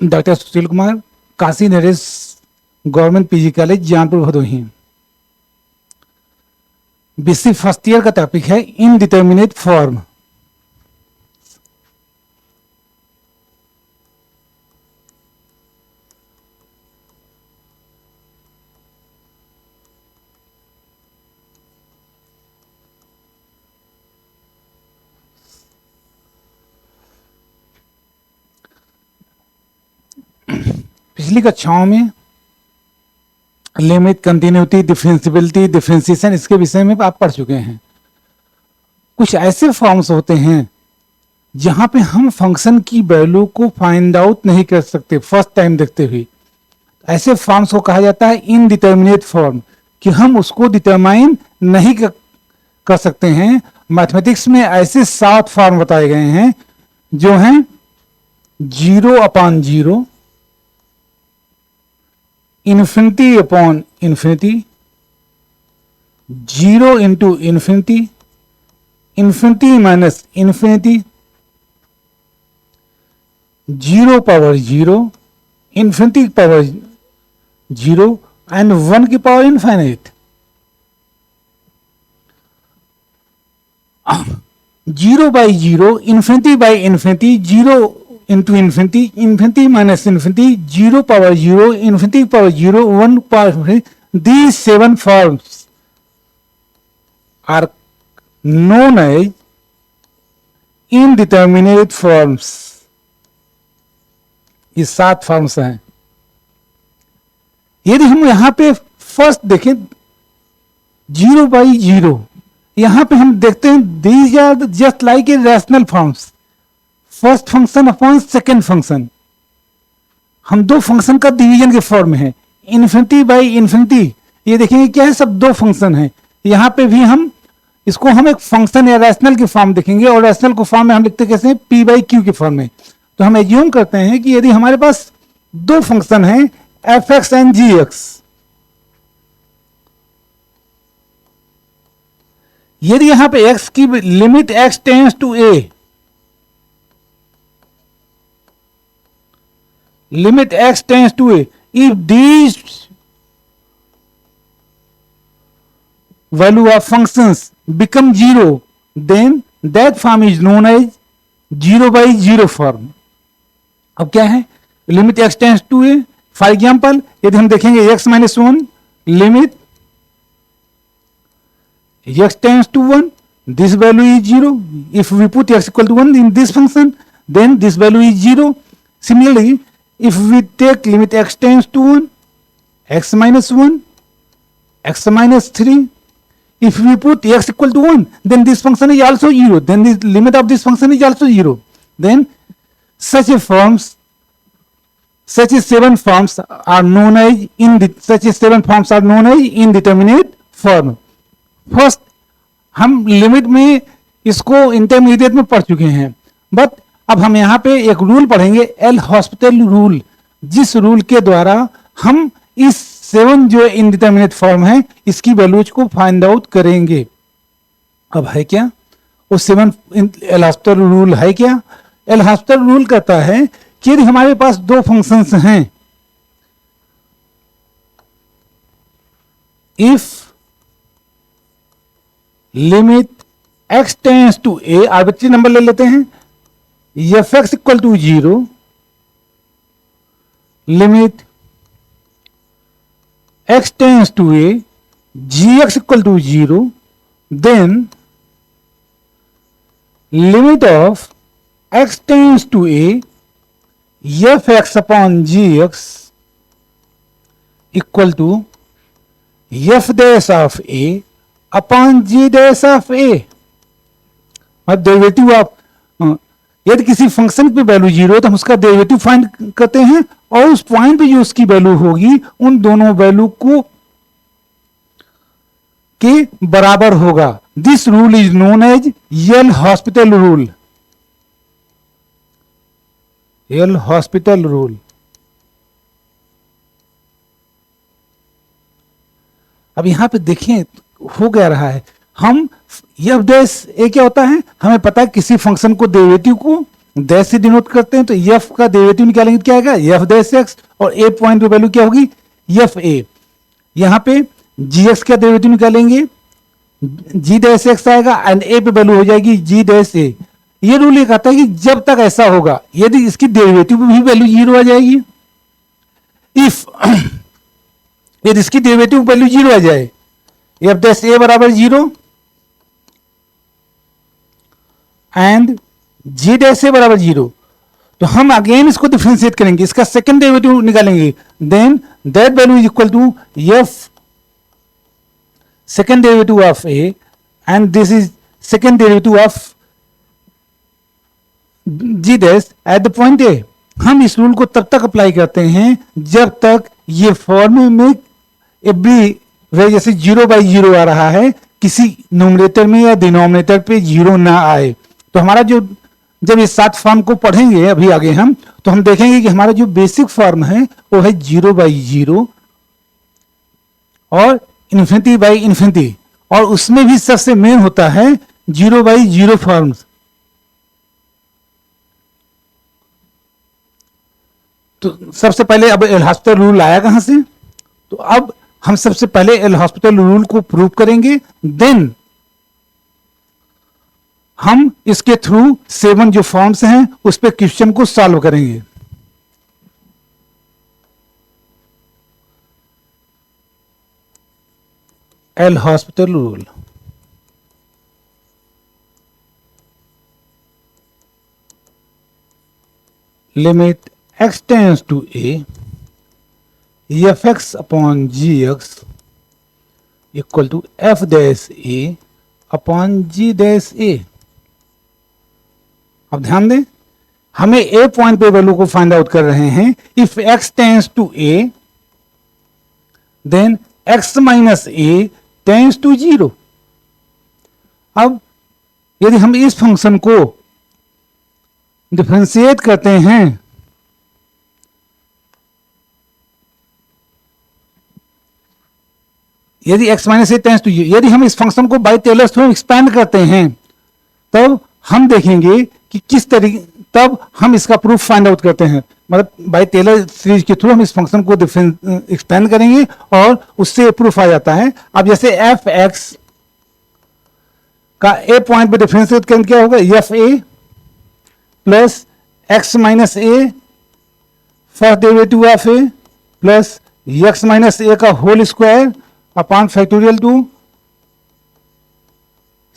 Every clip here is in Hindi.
Doctor Sushil Kumar, Kashi Naresh government PG college, Jaunpur Bhadohi. BC first year का टॉपिक है इनडिटर्मिनेट फॉर्म। पिछली कक्षाओं में लिमिट, कंटिन्यूटी, डिफरेंशियबिलिटी, डिफरेंशिएशन, इसके विषय में आप पढ़ चुके हैं। कुछ ऐसे फॉर्म्स होते हैं जहां पे हम फंक्शन की वैल्यू को फाइंड आउट नहीं कर सकते फर्स्ट टाइम देखते हुए। ऐसे फॉर्म्स को कहा जाता है इनडिटर्मिनेट फॉर्म, कि हम उसको डिटरमाइन नहीं कर सकते हैं। मैथमेटिक्स में ऐसे 7 फॉर्म बताए गए हैं जो हैं 0/0, infinity upon infinity, 0 into infinity, infinity minus infinity, 0 power 0, infinity power 0 and 1 की power infinite. 0/0, infinity by infinity, 0 into infinity, infinity minus infinity, 0 power 0, infinity power 0, 1 power infinity. These 7 forms are known as indeterminate forms. ये 7 फॉर्म्स हैं। यदि हम यहां पे फर्स्ट देखें 0/0, यहां पे हम देखते हैं these are just like a rational forms. First function upon second function, हम 2 फंक्शन का डिवीजन के फॉर्म में है। इन्फिनिटी बाई इन्फिनिटी, ये देखेंगे क्या है, सब 2 फंक्शन है। यहां पे भी हम इसको एक फंक्शन या रैशनल के फॉर्म देखेंगे, और रैशनल को फॉर्म में हम लिखते कैसे हैं, p/q के फॉर्म में। तो हम एज्यूम करते हैं कि यदि हमारे पास 2 फंक्शन है f(x) एंड g(x), यदि यहां पे x की limit x tends to a, limit x tends to a, if these value of functions become 0, then that form is known as 0/0 form. अब क्या है, limit x tends to a, for example यदि हम देखेंगे x minus 1, limit x tends to 1, this value is 0. If we put x equal to 1 in this function, then this value is 0. Similarly, if we take limit x tends to 1, x minus 1, x minus 3, if we put x equal to 1, then this function is also 0, then the limit of this function is also 0. Then such a 7 forms are known as indeterminate form. First हम लिमिट में इसको इंटरमीडिएट में पढ़ चुके हैं, बट अब हम यहाँ पे एक रूल पढ़ेंगे, एल हॉस्पिटल रूल, जिस रूल के द्वारा हम इस 7 जो इनडिटर्मिनेट फॉर्म है इसकी वैल्यूज को फाइंड आउट करेंगे। अब है क्या वो 7 एल हॉस्पिटल रूल है क्या? एल हॉस्पिटल रूल कहता है कि यदि हमारे पास 2 फंक्शंस हैं, if limit x tends to a, arbitrary number ले लेते हैं, f(x) equal to 0, limit x tends to a, gx equal to 0, then limit of x tends to a, f(x) upon gx equal to f dash of a upon g dash of a। Derivative of, यदि किसी फंक्शन पे वैल्यू 0 है तो हम उसका डेरिवेटिव फाइंड करते हैं, और उस पॉइंट पे जो उसकी वैल्यू होगी उन दोनों वैल्यू को के बराबर होगा। This rule is known as L'Hospital rule. L'Hospital rule. अब यहां पे देखें हो क्या रहा है, हम यह डैश ए क्या होता है, हमें पता है किसी फंक्शन को डेरिवेटिव को डैश से डिनोट करते हैं, तो एफ का डेरिवेटिव निकालेंगे क्या आएगा, एफ डैश एक्स, और ए पॉइंट पे वैल्यू क्या होगी, एफ ए। यहाँ पे जी एक्स का डेरिवेटिव निकालेंगे, जी डैश एक्स आएगा एंड ए पे वैल्यू हो जाएगी जी डैश ए। ये रूल ये कहता है कि जब तक ऐसा होगा, यदि इसकी डेरिवेटिव भी वैल्यू जीरो आ जाएगी, इफ यदि इसकी डेरिवेटिव वैल्यू जीरो आ जाए, एफ डैश ए बराबर zero and g dash a बराबर जीरो, तो हम अगेन इसको डिफरेंशिएट करेंगे, इसका सेकंड डेरिवेटिव निकालेंगे, then that value is equal to f second derivative of a and this is second derivative of g dash at the point a। हम इस रूल को तब तक अप्लाई करते हैं जब तक ये फॉर्म में एवरी वे जैसे 0/0 आ रहा है, किसी न्यूमरेटर में या डिनोमिनेटर पे 0 ना आए। तो हमारा जो जब इस 7 फॉर्म को पढ़ेंगे अभी आगे हम, तो हम देखेंगे कि हमारा जो बेसिक फॉर्म है वो है 0/0 और इन्फिनिटी बाई इन्फिनिटी, और उसमें भी सबसे मेन होता है 0/0 फॉर्म्स। तो सबसे पहले अब एल हॉस्पिटल रूल आया कहां से, तो अब हम सबसे पहले एल हॉस्पिटल रूल को प्रूव करेंगे, देन हम इसके थ्रू 7 जो फॉर्म्स हैं उस पे क्वेश्चन को सॉल्व करेंगे। L'Hospital rule, limit x tends to a fx upon gx equal to f dash a upon g dash a। अब ध्यान दें, हमें a पॉइंट पे वैल्यू को फाइंड आउट कर रहे हैं। If x tends to a then x minus a tends to 0। अब यदि हम इस फंक्शन को डिफरेंशिएट करते हैं, यदि x minus a tends to 0, यदि हम इस फंक्शन को बाई टेलर्स थ्रू एक्सपैंड करते हैं, तब हम देखेंगे कि किस तरीके, तब हम इसका प्रूफ फाइंड आउट करते हैं। मतलब बाई टेलर सीरीज के थ्रू हम इस फंक्शन को एक्सपेंड करेंगे और उससे प्रूफ आ जाता है। अब जैसे एफ एक्स का ए पॉइंट पे डिफरेंशिएट करेंगे, क्या होगा, F A plus x minus A first derivative of A plus x minus ए का whole square upon factorial two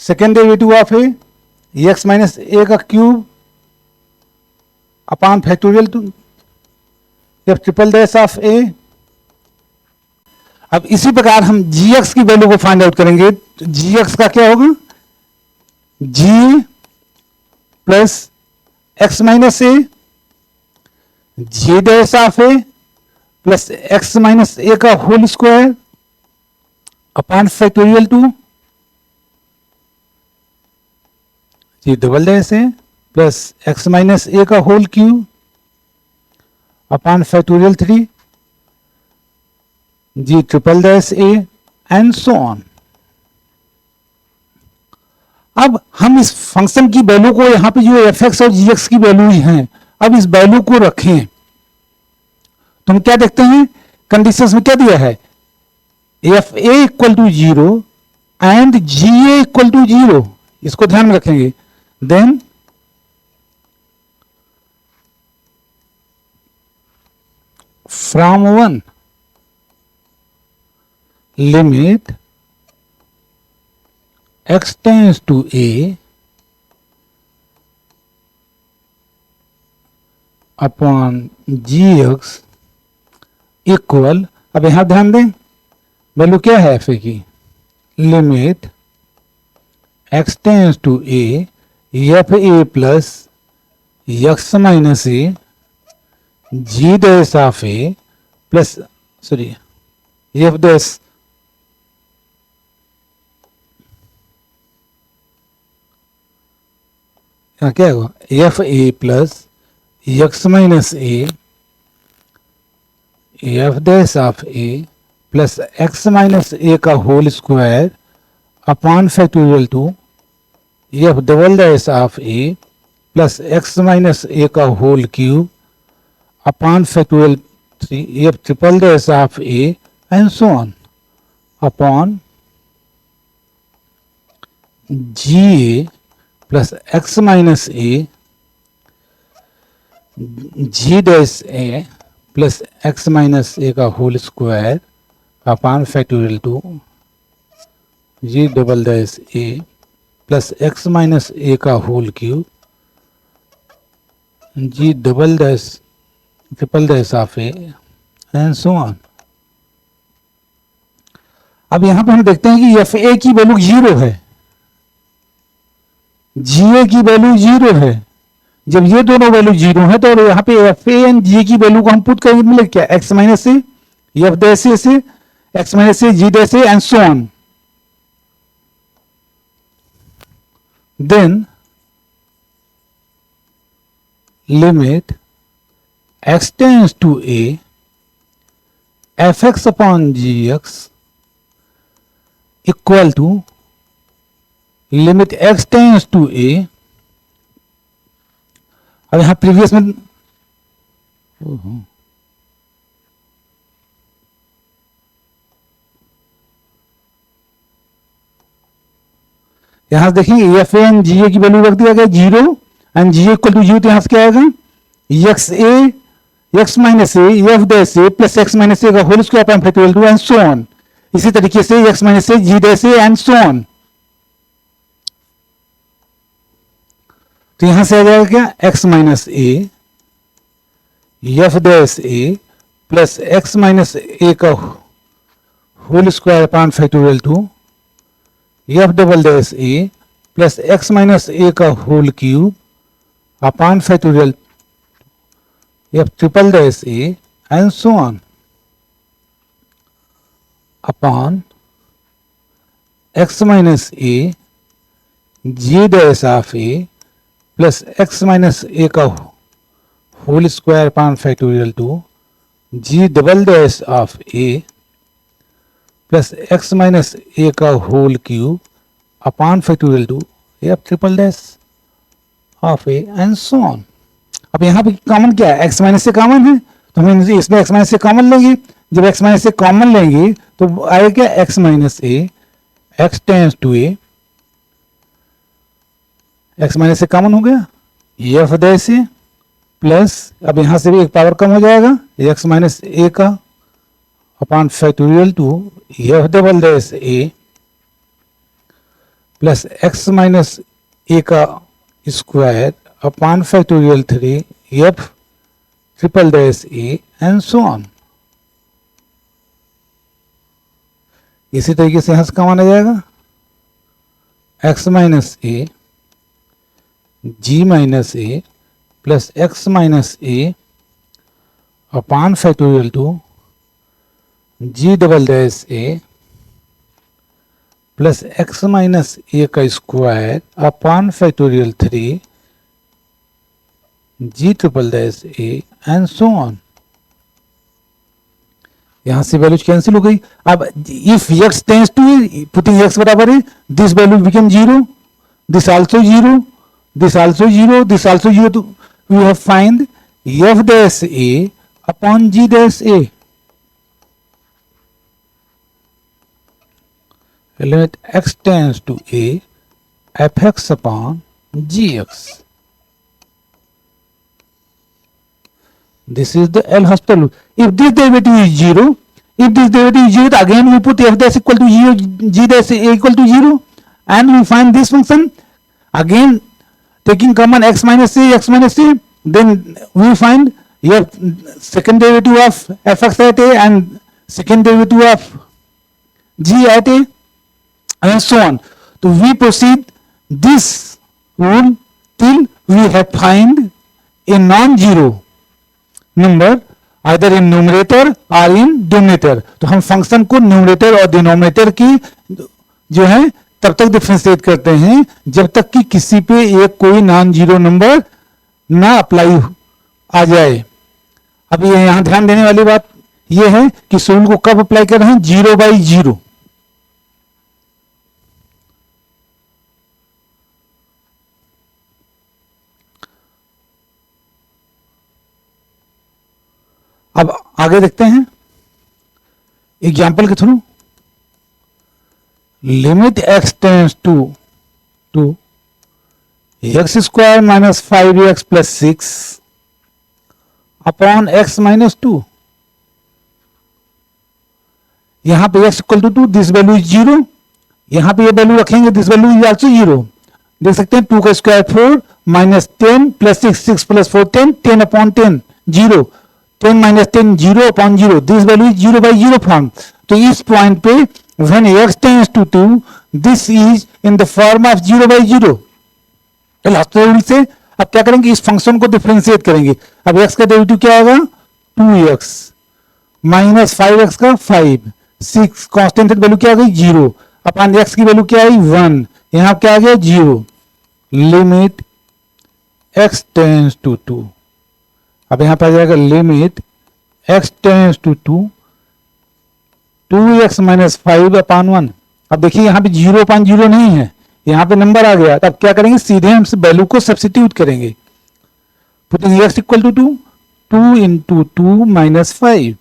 second derivative of A x minus ए का cube upon factorial two F triple dash of A. अब इसी प्रकार हम जी एक्स की वैल्यू को फाइंड आउट करेंगे, तो जी एक्स का क्या होगा, G plus x minus A ji dash of A plus x minus ए का whole square upon factorial two G double dash ए प्लस एक्स माइनस ए का whole cube upon factorial 3 ji triple dash A and so on. अब हम इस फंक्शन की वैल्यू को, यहां पे जो एफ एक्स और जी एक्स की वैल्यू हैं, अब इस वैल्यू को रखें तो हम क्या देखते हैं, कंडीशंस में क्या दिया है, f a equal to 0 and g a equal to 0, इसको ध्यान में रखेंगे। Then from 1 limit x tends to a upon gx equal, अब यहां ध्यान दें वैल्यू क्या है एफ ए की, limit x tends to a f A plus x minus A ji dash of A plus sorry f dash क्या होगा, F A plus x minus a f dash of A plus x minus ए का whole square upon factorial two f double dash of A plus x minus ए का whole cube upon factorial 3 f triple dash of a and so on upon ji A plus x minus A ji dash A plus x minus ए का whole square upon factorial 2 g double dash ए प्लस एक्स माइनस ए का whole cube g double dash triple dash of a and so on. अब यहां पे हम देखते हैं कि एफ ए की वैल्यू 0 है, जी ए की वैल्यू 0 है। जब ये दोनों वैल्यू 0 है तो यहाँ पे एफ ए एंड जी की वैल्यू को हम पुट करेंगे, मिले क्या x minus a f dash a से x minus A ji dash A and so on. Then limit x tends to a fx upon gx equal to limit x tends to a। अब यहां प्रीवियस में यहां देखेंगे एफ ए एंड जी ए की वैल्यू रख दिया गया 0 एंड जी इक्वल टू 0, तो यहां से क्या आएगा x a x minus a f dash A plus x minus ए का whole square upon factorial 2 and so on. इसी तरीके से x minus A ji dash A and so on. तो यहां से आ जाएगा क्या x minus a f dash A plus x minus ए का whole square upon factorial 2 f double dash ए प्लस एक्स माइनस ए का whole cube upon factorial f triple dash A and so on upon x minus A ji dash of A plus x minus ए का whole square upon factorial 2 g double dash of A plus x minus ए का whole cube upon factorial 2 f triple dash of a and so on. अब यहाँ पे कॉमन क्या है, एक्स माइनस से कॉमन है तो हम इसमें एक्स माइनस से कॉमन लेंगे। जब एक्स माइनस से कॉमन लेंगे तो आएगा क्या x minus a x tends to a, x minus से कॉमन हो गया एफ डैश ए प्लस अब यहां से भी एक पावर कम हो जाएगा एक्स माइनस ए का upon factorial 2 f double dash ए प्लस एक्स माइनस ए का square upon factorial 3 f triple dash A and so on. इसी तरीके से यहां से कम आना जाएगा x minus A g minus a plus x minus a upon factorial 2 g double dash A plus x minus ए का square upon factorial 3 ji triple dash A and so on. यहां से वैल्यूज कैंसिल हो गई। अब if x tends to putting x बराबर है this value become 0, this also 0, this also 0, this also 0, to we have find f dash a upon g dash a, limit x tends to a fx upon gx. This is the L'Hospital rule. If this derivative is 0, if this derivative is 0, again we put f dash equal to 0, g dash a equal to 0, and we find this function again taking common x minus a, then we find your second derivative of fx at a and second derivative of g at a and so on. So we proceed this rule till we have find a non-zero number either in numerator or in denominator. तो हम फंक्शन को न्यूमरेटर और डिनोमिनेटर की जो है तब तक डिफ्रेंशिएट करते हैं जब तक कि किसी पे एक कोई नॉन जीरो नंबर ना अप्लाई आ जाए। अब ये यहां ध्यान देने वाली बात ये है कि इस रूल को कब अप्लाई कर रहे हैं, 0/0। आगे देखते हैं एग्जाम्पल के थ्रू। Limit x tends to x square minus 5x plus 6 upon x minus 2। यहां पे x equal to 2, this value is 0। यहां पे ये वैल्यू रखेंगे, दिस वैल्यू इज आल्सो 0। देख सकते हैं 2 का square 4 minus 10 plus 6, 6 plus 4 10, 10 upon 10 0, 10 minus 10 0 upon 0, this value is 0 by 0 form. तो इस पॉइंट पे when x tends to 2 this is in the form of 0 by 0। Rule से अब क्या करेंगे, इस फंक्शन को डिफरेंशिएट करेंगे। अब x का डेरिवेटिव क्या आएगा 2x माइनस 5x का 5, 6 कांस्टेंट वैल्यू क्या आ गई 0 अपॉन x की वैल्यू क्या आई 1, यहां क्या आ गया 0। लिमिट x टेंड्स टू 2, अब यहां पर आ जाएगा limit x tends to 2x minus 5 upon 1। अब देखिए यहां पे 0 अपॉन 0 नहीं है, यहां पे नंबर आ गया। तब क्या करेंगे, सीधे हम वैल्यू को सब्स्टिट्यूट करेंगे। Putting x equal to 2 into 2 minus 5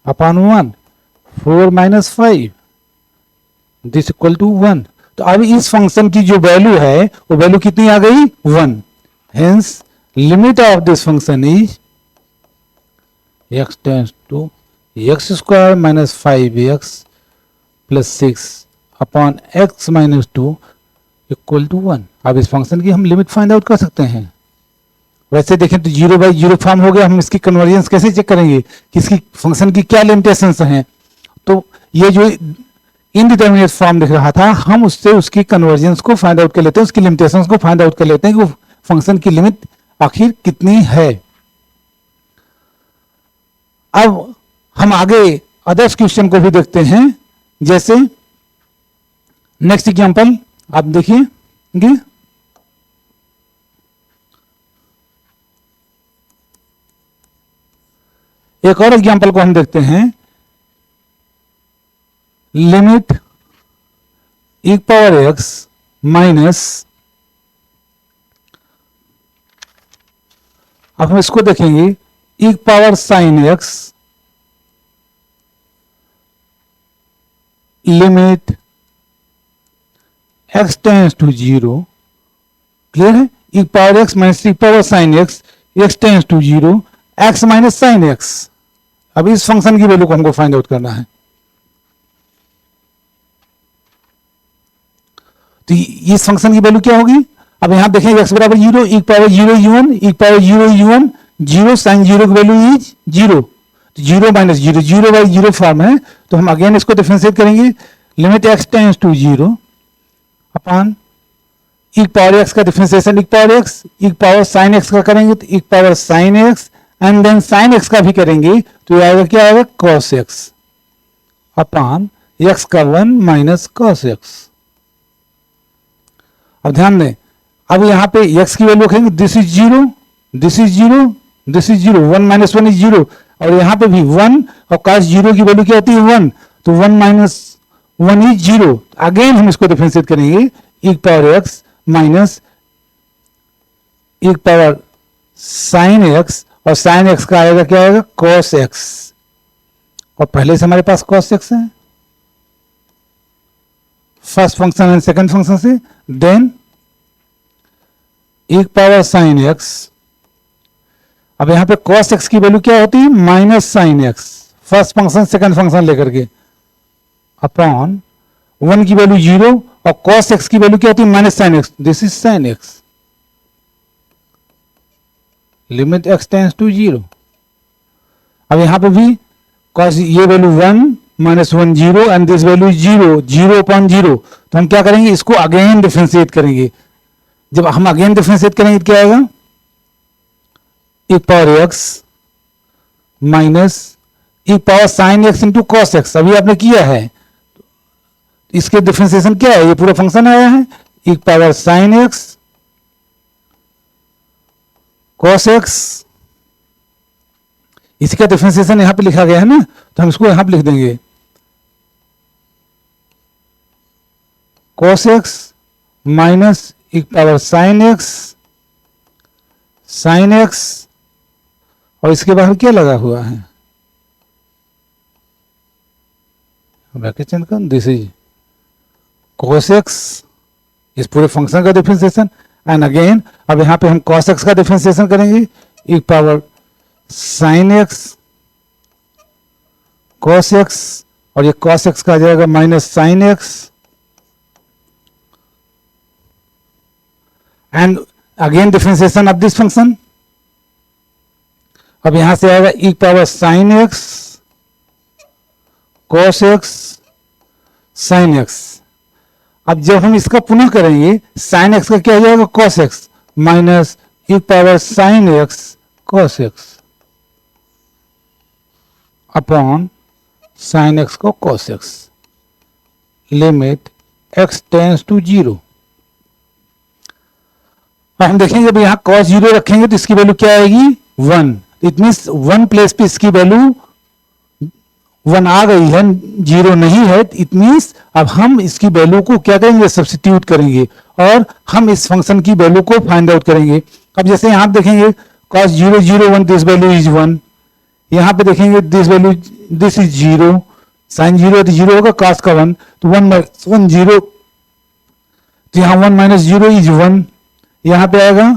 upon 1, 4 minus 5 this equal to 1। तो अब इस फंक्शन की जो वैल्यू है वो वैल्यू कितनी आ गई 1। Hence limit of this function is x tends to x square minus 5x plus 6 upon x minus 2 equal to 1। अब इस फंक्शन की हम लिमिट फाइंड आउट कर सकते हैं। वैसे देखें तो 0 बाई 0 फॉर्म हो गया, हम इसकी कन्वर्जेंस कैसे चेक करेंगे कि इसकी फंक्शन की क्या लिमिटेशंस हैं। तो ये जो इनडिटरमिनेट फॉर्म दिख रहा था, हम उससे उसकी कन्वर्जेंस को फाइंड आउट कर लेते हैं, उसकी लिमिटेशंस को फाइंड आउट कर लेते हैं कि वो फंक्शन की लिमिट आखिर कितनी है। अब हम आगे अदर्स क्वेश्चन को भी देखते हैं। जैसे नेक्स्ट एग्जांपल आप देखिए, एक और एग्जांपल को हम देखते हैं। Limit e power x minus, अब हम इसको देखेंगे e power sine x limit x tends to 0। Clear है, e power x minus e power sine x tends to 0, x minus sine x। अब इस फंक्शन की वैल्यू को हमको फाइंड आउट करना है। तो इस फंक्शन की वैल्यू क्या होगी, अब यहां देखें x बराबर 0, e power 0 u1, e power 0 u1 0, sine 0 की value is 0, 0 minus 0, 0 by 0 form है। तो हम अगेन इसको डिफरेंशिएट करेंगे। Limit x tends to 0 upon e power x का differentiation e power x, e power sine x का करेंगे तो e power sine x and then sine x का भी करेंगे तो ये आएगा क्या आएगा cos x अपॉन x का 1 माइनस cos x। अब ध्यान दें, अब यहां पे x की वैल्यू रखेंगे, this is 0, this is 0, this is 0, 1 minus 1 is 0, और यहां पे भी 1 और cos 0 की वैल्यू क्या होती है 1, तो 1 माइनस 1 इज 0। अगेन हम इसको डिफरेंशिएट करेंगे e power x minus e power sine x, और साइन x का आएगा क्या आएगा cos x, और पहले से हमारे पास cos x है first function and second function से। Then e power sine x, अब यहां पे cos x की वैल्यू क्या होती है minus sine x, first function second function लेकर के, अपॉन 1 की वैल्यू 0 और cos x की वैल्यू क्या होती है minus sine x, this is sine x। Limit x tends to 0। अब यहां पे भी cos ये वैल्यू 1 minus 1 0 and this value 0, 0 upon 0। तो हम क्या करेंगे, इसको अगेन डिफरेंशिएट करेंगे। जब हम अगेन डिफरेंशिएट करेंगे तो क्या आएगा e power x minus e power sine x into cos x। अभी आपने किया है, इसके डिफरेंशिएशन क्या है, ये पूरा फंक्शन आया है e power sine x cos x, इसी का डिफरेंशिएशन यहां पे लिखा गया है ना, तो हम इसको यहां पे लिख देंगे cos x minus e power sine x, और इसके बाहर क्या लगा हुआ है ब्रैकेट चेंज कर, दिस इज cos x, इस पूरे फंक्शन का डिफरेंशिएशन, एंड अगेन अब यहाँ पे हम cos x का डिफरेंशिएशन करेंगे, e power sin x cos x, और ये cos x का आ जाएगा minus sin x, and again differentiation of this function, अब यहां से आएगा e power sin x cos x sin x। अब जब हम इसका पुनः करेंगे sin x का क्या हो जाएगा cos x minus e power sin x cos x upon sin x को cos x, limit x tends to 0। हम देखेंगे जब यहाँ cos 0 रखेंगे तो इसकी वैल्यू क्या आएगी 1, इट मीन्स 1 प्लेस पे इसकी वैल्यू 1 आ गई है, 0 नहीं है, इट मीन्स अब हम इसकी वैल्यू को क्या करेंगे सब्स्टिट्यूट करेंगे और हम इस फंक्शन की वैल्यू को फाइंड आउट करेंगे। अब जैसे यहाँ देखेंगे cos 0 0 1 दिस वैल्यू इज 1, यहाँ पे देखेंगे this value this is 0, sin 0 तो 0 होगा, cos का 1 तो 1 0, तो यहाँ 1 माइनस 0 इज 1, यहाँ पे आएगा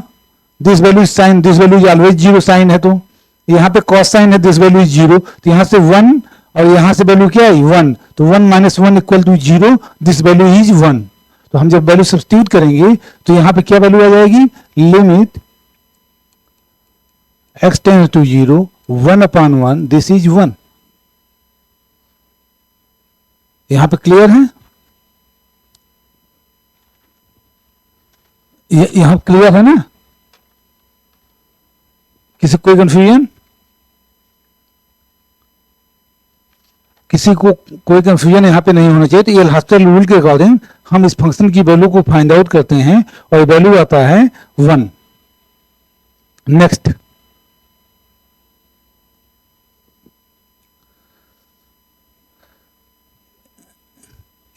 this value is sine, this value is always 0 sine है, तो यहाँ पे cos साइन है, दिस वैल्यू इज 0, तो यहाँ से 1 और यहाँ से वैल्यू क्या है 1, तो 1 minus 1 equal to 0, this value is 1। तो हम जब वैल्यू सब्स्टिट्यूट करेंगे तो यहाँ पे क्या वैल्यू आ जाएगी, limit x tends to 0 1 upon 1 this is 1। यहाँ पे क्लियर है, यहाँ क्लियर है ना, किसी कोई कंफ्यूजन, किसी को कोई कंफ्यूजन यहाँ पे नहीं होना चाहिए। तो ये एल हॉस्पिटल रूल के अकॉर्डिंग हम इस फंक्शन की वैल्यू को फाइंड आउट करते हैं और वैल्यू आता है 1। नेक्स्ट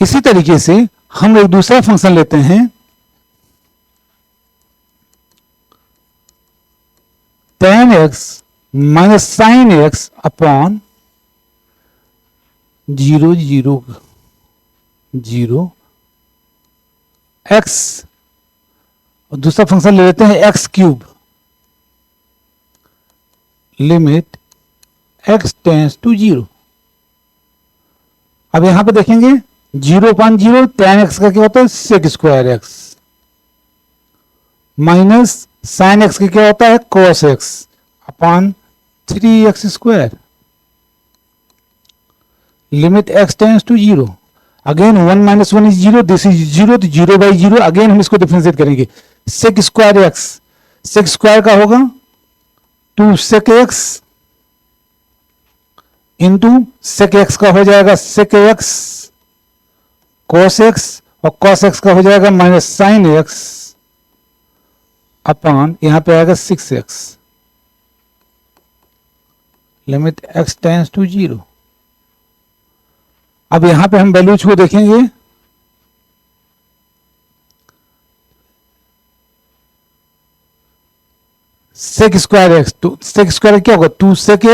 इसी तरीके से हम एक दूसरा फंक्शन लेते हैं tan x minus sine x upon 0 0 0 x, और दूसरा फंक्शन ले लेते हैं x cube, limit x tends to 0। अब यहां पे देखेंगे 0 अपॉन 0 tan x का क्या होता है sec square x minus sin x का क्या होता है cos x upon 3x square, limit x tends to 0। Again 1 minus 1 is 0, this is 0, तो 0 बाई 0, अगेन हम इसको डिफरेंशिएट करेंगे, sec square x, sec square का होगा 2 sec x into sec x का हो जाएगा sec x cos x, और cos x का हो जाएगा माइनस sin x अपॉन यहां पे आएगा 6x, limit x tends to 0। अब यहां पे हम वैल्यूज को देखेंगे, sec स्क्वायर x, तो sec स्क्वायर क्या होगा 2 sec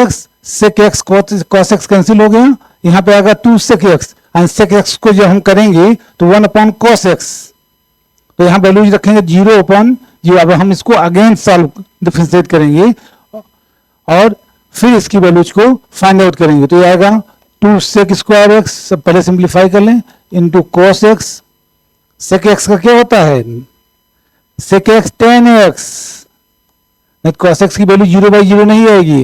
x cos x cancel हो गया, यहां पे आएगा 2 sec x, and sec x को जब हम करेंगे तो 1 अपॉन cos x, तो यहां वैल्यूज रखेंगे 0 अपॉन 0। अब हम इसको अगेन सॉल्व डिफरेंशिएट करेंगे और फिर इसकी वैल्यूज को फाइंड आउट करेंगे, तो ये आएगा 2 sec स्क्वायर x, सब पहले सिंप्लीफाई कर लें, into cos x, sec x का क्या होता है sec x tan x, नहीं cos x की वैल्यू 0 बाई 0 नहीं आएगी,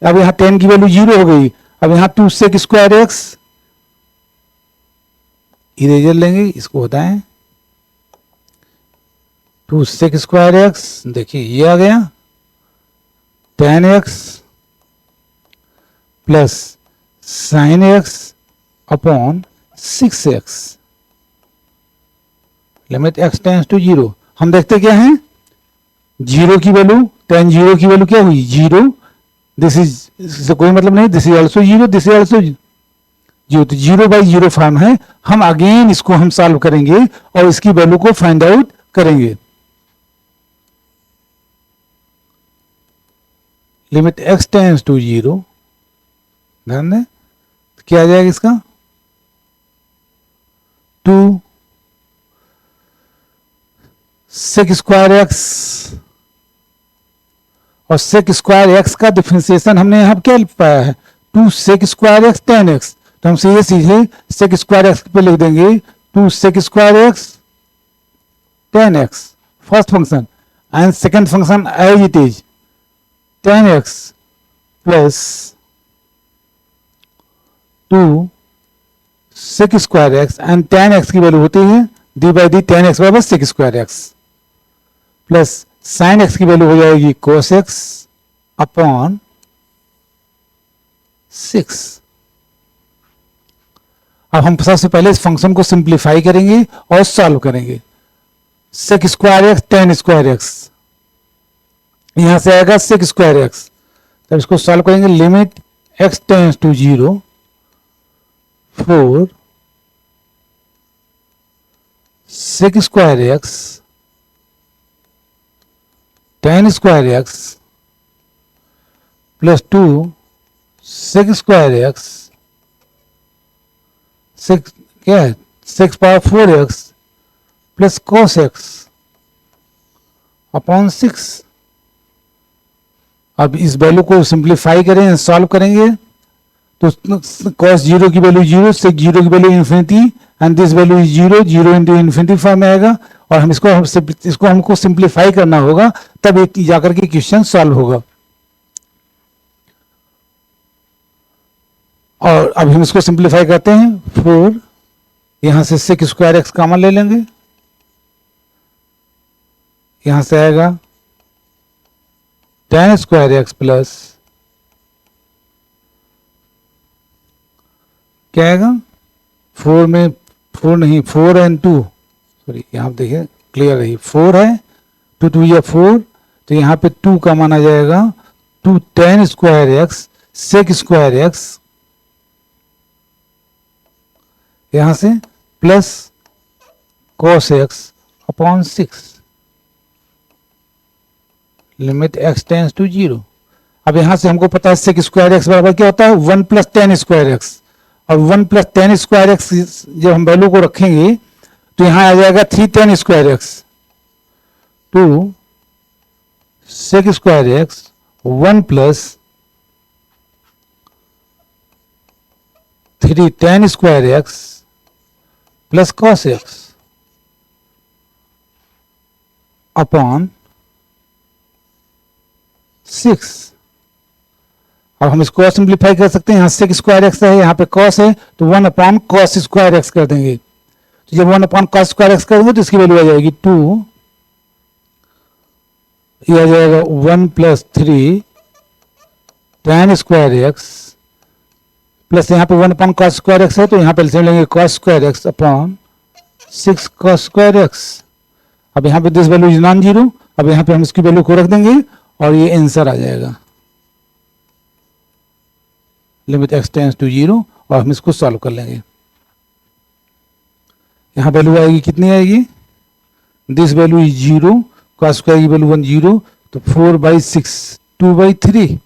अब यहाँ tan की वैल्यू 0 हो गई, अब यहाँ 2 sec स्क्वायर x, इरेजर लेंगे, इसको बताएं 2 sec स्क्वायर x, देखिए ये आ गया tan x plus sin x upon 6x, limit x tends to 0। हम देखते क्या है 0 की वैल्यू, tan 0 की वैल्यू क्या हुई 0, दिस इज, इससे कोई मतलब नहीं, this is also 0, this is also 0, तो 0 बाई 0 फॉर्म है। हम अगेन इसको हम सॉल्व करेंगे और इसकी वैल्यू को फाइंड आउट करेंगे, लिमिट x टेंड्स टू 0, ध्यान दें क्या आ जाएगा इसका 2 sec स्क्वायर एक्स, और सेक स्क्वायर एक्स का डिफरेंशिएशन हमने यहाँ क्या पाया है, 2 sec square x tan x, तो हम सीधे सीधे सेक स्क्वायर एक्स पे लिख देंगे 2 sec square x tan x first function, and second function as it is tan x plus 2 sec square x, and tan x की वैल्यू होती है d by d tan x बराबर sec square x, plus sine x की वैल्यू हो जाएगी कोस एक्स अपॉन 6। अब हम सबसे पहले इस फंक्शन को सिंप्लीफाई करेंगे और सॉल्व करेंगे। Sec square x tan square x, यहां से आएगा सेक स्क्वायर एक्स, तब इसको सॉल्व करेंगे। Limit x tends to 0 4 sec square x tan square x plus 2 sec square x, sec क्या है, 6 power 4x plus cos x upon 6। अब इस वैल्यू को सिंप्लीफाई करें, सॉल्व करेंगे तो cos 0 की वैल्यू 0, sec 0 की value infinity, and this value is 0, 0 into infinity form में आएगा, और हम इसको हमको सिंप्लीफाई करना होगा, तब एक जाकर के क्वेश्चन सॉल्व होगा। और अब हम इसको सिंप्लीफाई करते हैं। 4 यहां से सेक स्क्वायर एक्स कॉमन ले लेंगे, यहां से आएगा tan स्क्वायर एक्स प्लस क्या आएगा, 4 में 4 नहीं, 4 एंड 2, सॉरी यहां देखिए क्लियर रही, 4 है, 2 2 या 4, तो यहां पे 2 का मान आ जाएगा 2 tan square x sec square x, यहां से plus cos x upon 6, limit x tends to 0। अब यहां से हमको पता है सेक स्क्वायर एक्स बराबर क्या होता है, 1 प्लस tan स्क्वायर एक्स, और 1 प्लस tan स्क्वायर एक्स जब हम वैल्यू को रखेंगे तो यहां आ जाएगा 3 tan square x, 2 sec square x 1 plus 3 tan square x plus cos x upon 6। अब हम इसको सिंप्लीफाई कर सकते हैं, यहां सेक स्क्वायर एक्स है, यहां पे cos है, तो 1 अपॉन cos स्क्वायर एक्स कर देंगे, तो जब 1 अपॉन cos स्क्वायर एक्स करेंगे तो इसकी वैल्यू आ जाएगी 2, ये आ जाएगा 1 plus 3 tan square x plus यहाँ पे 1 अपॉन cos स्क्वायर एक्स है, तो यहाँ पे एलसीएम लेंगे cos square x upon 6 cos square x. अब यहाँ पे this value is non zero, अब यहाँ पे हम इसकी वैल्यू को रख देंगे और ये आंसर आ जाएगा, लिमिट एक्स टेंड्स टू 0, और हम इसको सॉल्व कर लेंगे। यहाँ वैल्यू आएगी, कितनी आएगी, this value is 0, cos square की वैल्यू 1 0, तो 4/6 2/3,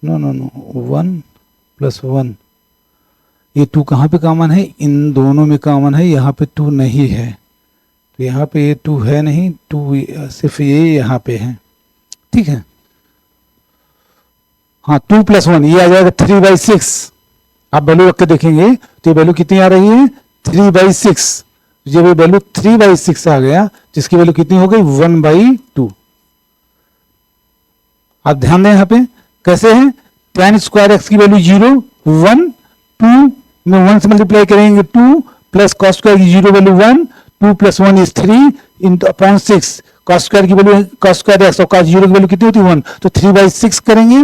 नो नो नो 1 प्लस 1, ये 2 कहाँ पे कॉमन है, इन दोनों में कॉमन है, यहाँ पे 2 नहीं है, तो यहाँ पे ये 2 है नहीं, 2 सिर्फ ये यहाँ पे है, ठीक है। हाँ 2 प्लस 1 ये आ जाएगा 3/6, आप वैल्यू रख के देखेंगे तो ये वैल्यू कितनी आ रही है 3/6, जब ये वैल्यू 3/6 आ गया जिसकी वैल्यू कितनी हो गई 1/2। आप ध्यान दें यहाँ पे कैसे है, tan स्क्वायर एक्स की वैल्यू 0 1 2 में 1 से मल्टीप्लाई करेंगे 2 प्लस cos स्क्वायर की 0 value 1, 2 plus 1 is 3 into upon 6, cos square की वैल्यू cos स्क्वायर एक्स और cos 0 की वैल्यू कितनी होती है 1, तो 3/6 करेंगे,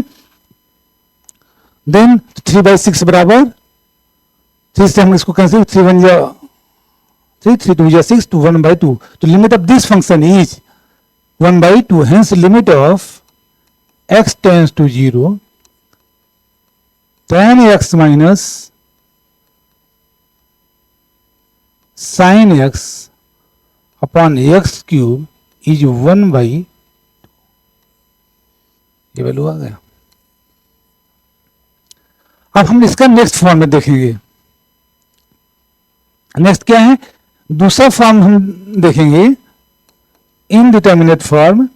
देन 3/6 बराबर 3 से हम इसको कैंसिल, 3 1 जा 3 3 2 जा 6 to 1/2, तो limit of this function is 1/2, hence limit of x tends to 0 tan x minus sin x upon x cube is 1/2, ये वैल्यू आ गया। अब हम इसका नेक्स्ट फॉर्म में देखेंगे, नेक्स्ट क्या है, दूसरा फॉर्म हम देखेंगे, indeterminate form.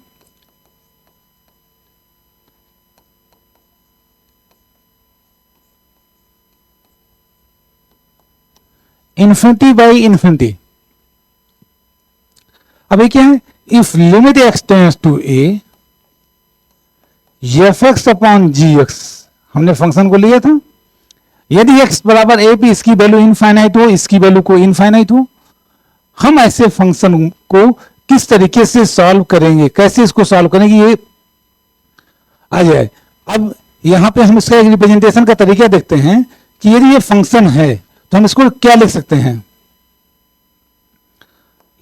Infinity by infinity. अब ये क्या है, if limit x tends to a, f x upon g x, हमने फंक्शन को लिया था, यदि x बराबर ए पे इसकी वैल्यू इनफाइनाइट हो, इसकी वैल्यू को इनफाइनाइट हो, हम ऐसे फंक्शन को किस तरीके से सॉल्व करेंगे, कैसे इसको सॉल्व करेंगे, ये आ जाए। अब यहां पे हम इसका एक रिप्रेजेंटेशन का तरीका देखते हैं कि यदि ये फंक्शन है तो हम इसको क्या लिख सकते हैं,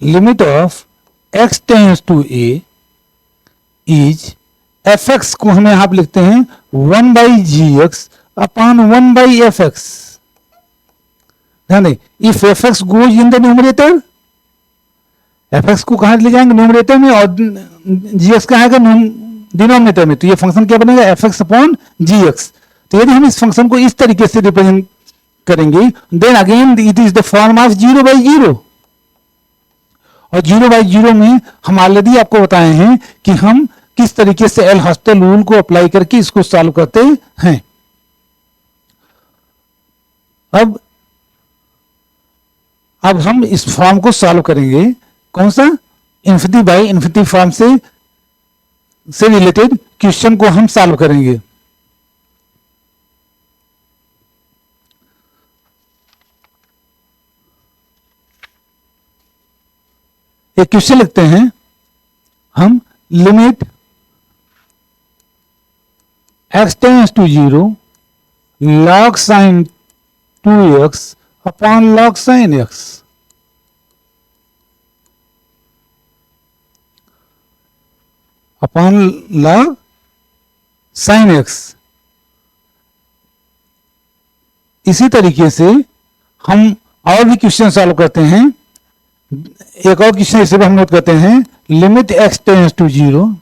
limit of x tends to a is f x को हम यहां पे लिखते हैं 1 by g x upon 1 by f x. ध्यान दें, if f x goes in the numerator, f x को कहां ले जाएंगे, न्यूमरेटर में, और जी एक्स कहां आएगा, डिनोमिनेटर में, तो ये फंक्शन क्या बनेगा, F x upon g x. तो यदि हम इस फंक्शन को इस तरीके से रिप्रेजेंट करेंगे, then again it is the form of 0 by 0। और 0 बाई 0 में हम ऑलरेडी आपको बताए हैं कि हम किस तरीके से एल हॉस्पिटल रूल को अप्लाई करके इसको सॉल्व करते हैं। अब हम इस फॉर्म को सॉल्व करेंगे, कौन सा, इन्फिनिटी बाई इन्फिनिटी फॉर्म से रिलेटेड क्वेश्चन को हम सॉल्व करेंगे। एक क्वेश्चन लिखते हैं हम, limit x tends to 0 log sin 2x upon log sin x। Upon log sin x। इसी तरीके से हम और भी क्वेश्चन सॉल्व करते हैं। एक और क्वेश्चन इसे भी हम नोट करते हैं, limit x tends to 0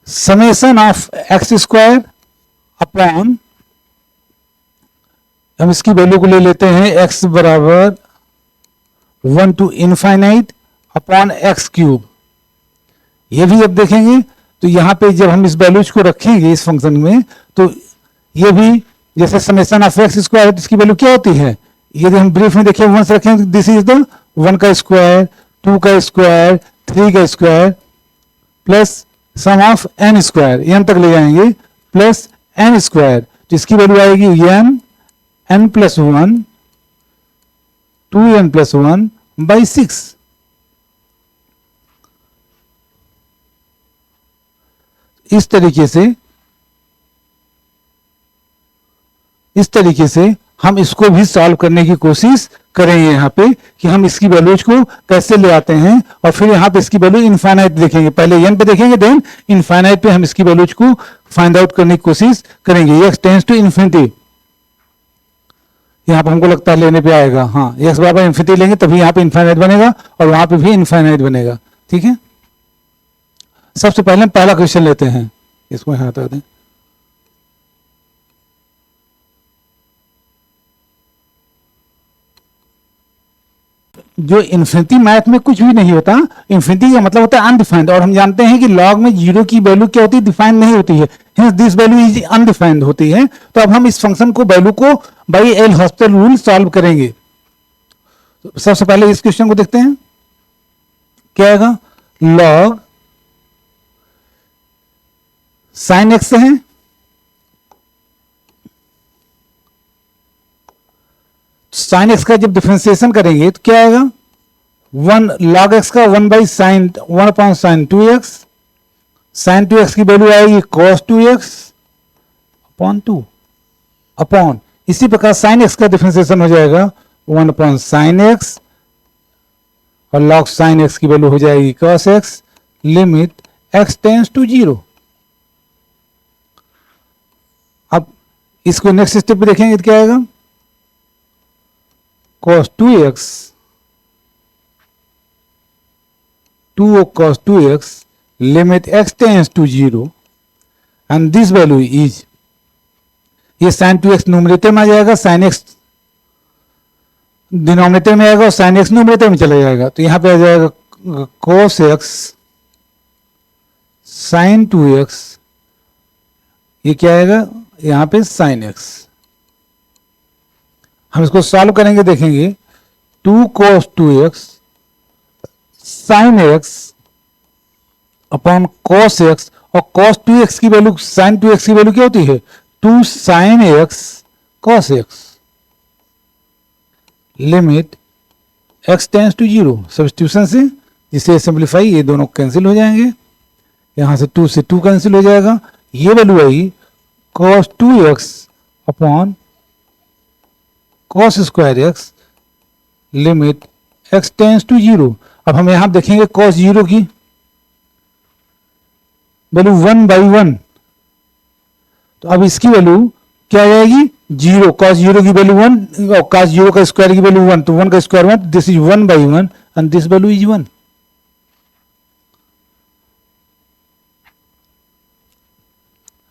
summation of x square upon, हम इसकी वैल्यू को ले लेते हैं x बराबर 1 to infinite upon x cube. ये भी अब देखेंगे तो यहां पे जब हम इस वैल्यूज को रखेंगे इस फंक्शन में, तो ये भी जैसे समेशन ऑफ एक्स स्क्वायर, इसकी वैल्यू क्या होती है, यदि हम ब्रीफ में देखें 1 से रखें, दिस इज द 1 का स्क्वायर, 2 का स्क्वायर, 3 का square plus sum of n square, n तक ले जाएंगे, प्लस एन स्क्वायर, तो इसकी वैल्यू आएगी N plus 1 2n plus 1 by 6। इस तरीके से हम इसको भी सॉल्व करने की कोशिश करेंगे यहाँ पे कि हम इसकी वैल्यूज को कैसे ले आते हैं, और फिर यहाँ पे इसकी वैल्यू इनफाइनाइट देखेंगे, पहले n पे देखेंगे, देन इनफाइनाइट पे हम इसकी वैल्यूज को फाइंड आउट करने की कोशिश करेंगे। x टेंड्स टू इन्फिनिटी, यहाँ पे हमको लगता है लेने पे आएगा, हाँ x बराबर इन्फिनिटी लेंगे तभी यहाँ पे इनफाइनाइट बनेगा और वहां पे भी इनफाइनाइट बनेगा। ठीक है, सबसे पहले हम पहला क्वेश्चन लेते हैं, इसको यहाँ हटा दें। जो इन्फिनिटी मैथ में कुछ भी नहीं होता, इन्फिनिटी का मतलब होता है अनडिफाइंड, और हम जानते हैं कि लॉग में 0 की वैल्यू क्या होती है, डिफाइंड नहीं होती है, hence this value is undefined होती है। तो अब हम इस फंक्शन को वैल्यू को by L hospital rule solve करेंगे। तो सबसे पहले इस क्वेश्चन को देखते हैं, क्या आएगा, लॉग साइन एक्स है, साइन एक्स का जब डिफरेंशिएशन करेंगे तो क्या आएगा, 1 लॉग एक्स का 1 by sine 1 upon sine 2x, sine 2x की वैल्यू आएगी cos 2x अपॉन 2 अपॉन, इसी प्रकार साइन एक्स का डिफरेंशिएशन हो जाएगा 1 अपॉन साइन एक्स, और लॉग साइन एक्स की वैल्यू हो जाएगी cos x, limit x tends to 0। अब इसको नेक्स्ट स्टेप पे देखेंगे तो क्या आएगा, cos 2x 2 cos 2x limit x tends to 0 and this value is, ये साइन 2x न्यूमरेटर में आ जाएगा, साइन x डिनोमिनेटर में आएगा और साइन x न्यूमरेटर में चला जाएगा। तो यहां पे आ जाएगा cos x साइन 2x, ये क्या आएगा यहां पे साइन x। हम इसको सॉल्व करेंगे, देखेंगे 2 cos 2x sine x upon cos x, और cos 2x की वैल्यू साइन 2x की वैल्यू क्या होती है 2 sine x cos x। Limit x tends to 0, substitution से जिसे सिंप्लीफाई, ये दोनों कैंसिल हो जाएंगे, यहां से 2 से 2 कैंसिल हो जाएगा, ये वैल्यू आई cos 2x upon cos square x limit x tends to 0। अब हम यहां देखेंगे cos 0 की वैल्यू 1/1, तो अब इसकी वैल्यू क्या आ जाएगी 0, cos 0 की वैल्यू 1 और cos 0 का स्क्वायर की वैल्यू 1, तो 1 का square 1, this is 1/1 and this value is 1।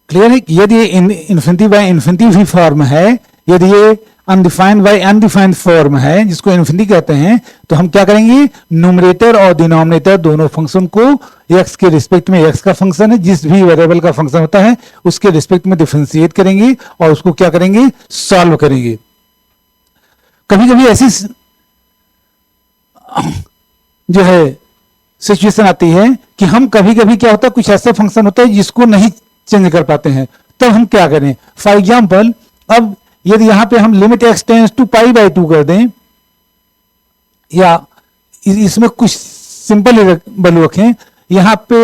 Clear है? यदि ये इन्फिनिटी बाय इन्फिनिटी भी फॉर्म है, यदि ये अनडिफाइंड बाय अनडिफाइंड फॉर्म है जिसको इन्फिनिटी कहते हैं, तो हम क्या करेंगे न्यूमरेटर और डिनोमिनेटर दोनों फंक्शन को x के रिस्पेक्ट में, x का फंक्शन है, जिस भी वेरिएबल का फंक्शन होता है उसके रिस्पेक्ट में डिफरेंशिएट करेंगे और उसको क्या करेंगे सॉल्व करेंगे। कभी कभी ऐसी जो है सिचुएशन आती है कि हम कभी कभी क्या होता है कुछ ऐसे फंक्शन होते हैं जिसको नहीं चेंज कर पाते हैं, तब हम क्या करें। फॉर एग्जाम्पल अब यदि यहां पे हम लिमिट x टेंड्स टू π/2 कर दें, या इसमें कुछ सिंपल वैल्यू रखें, यहां पे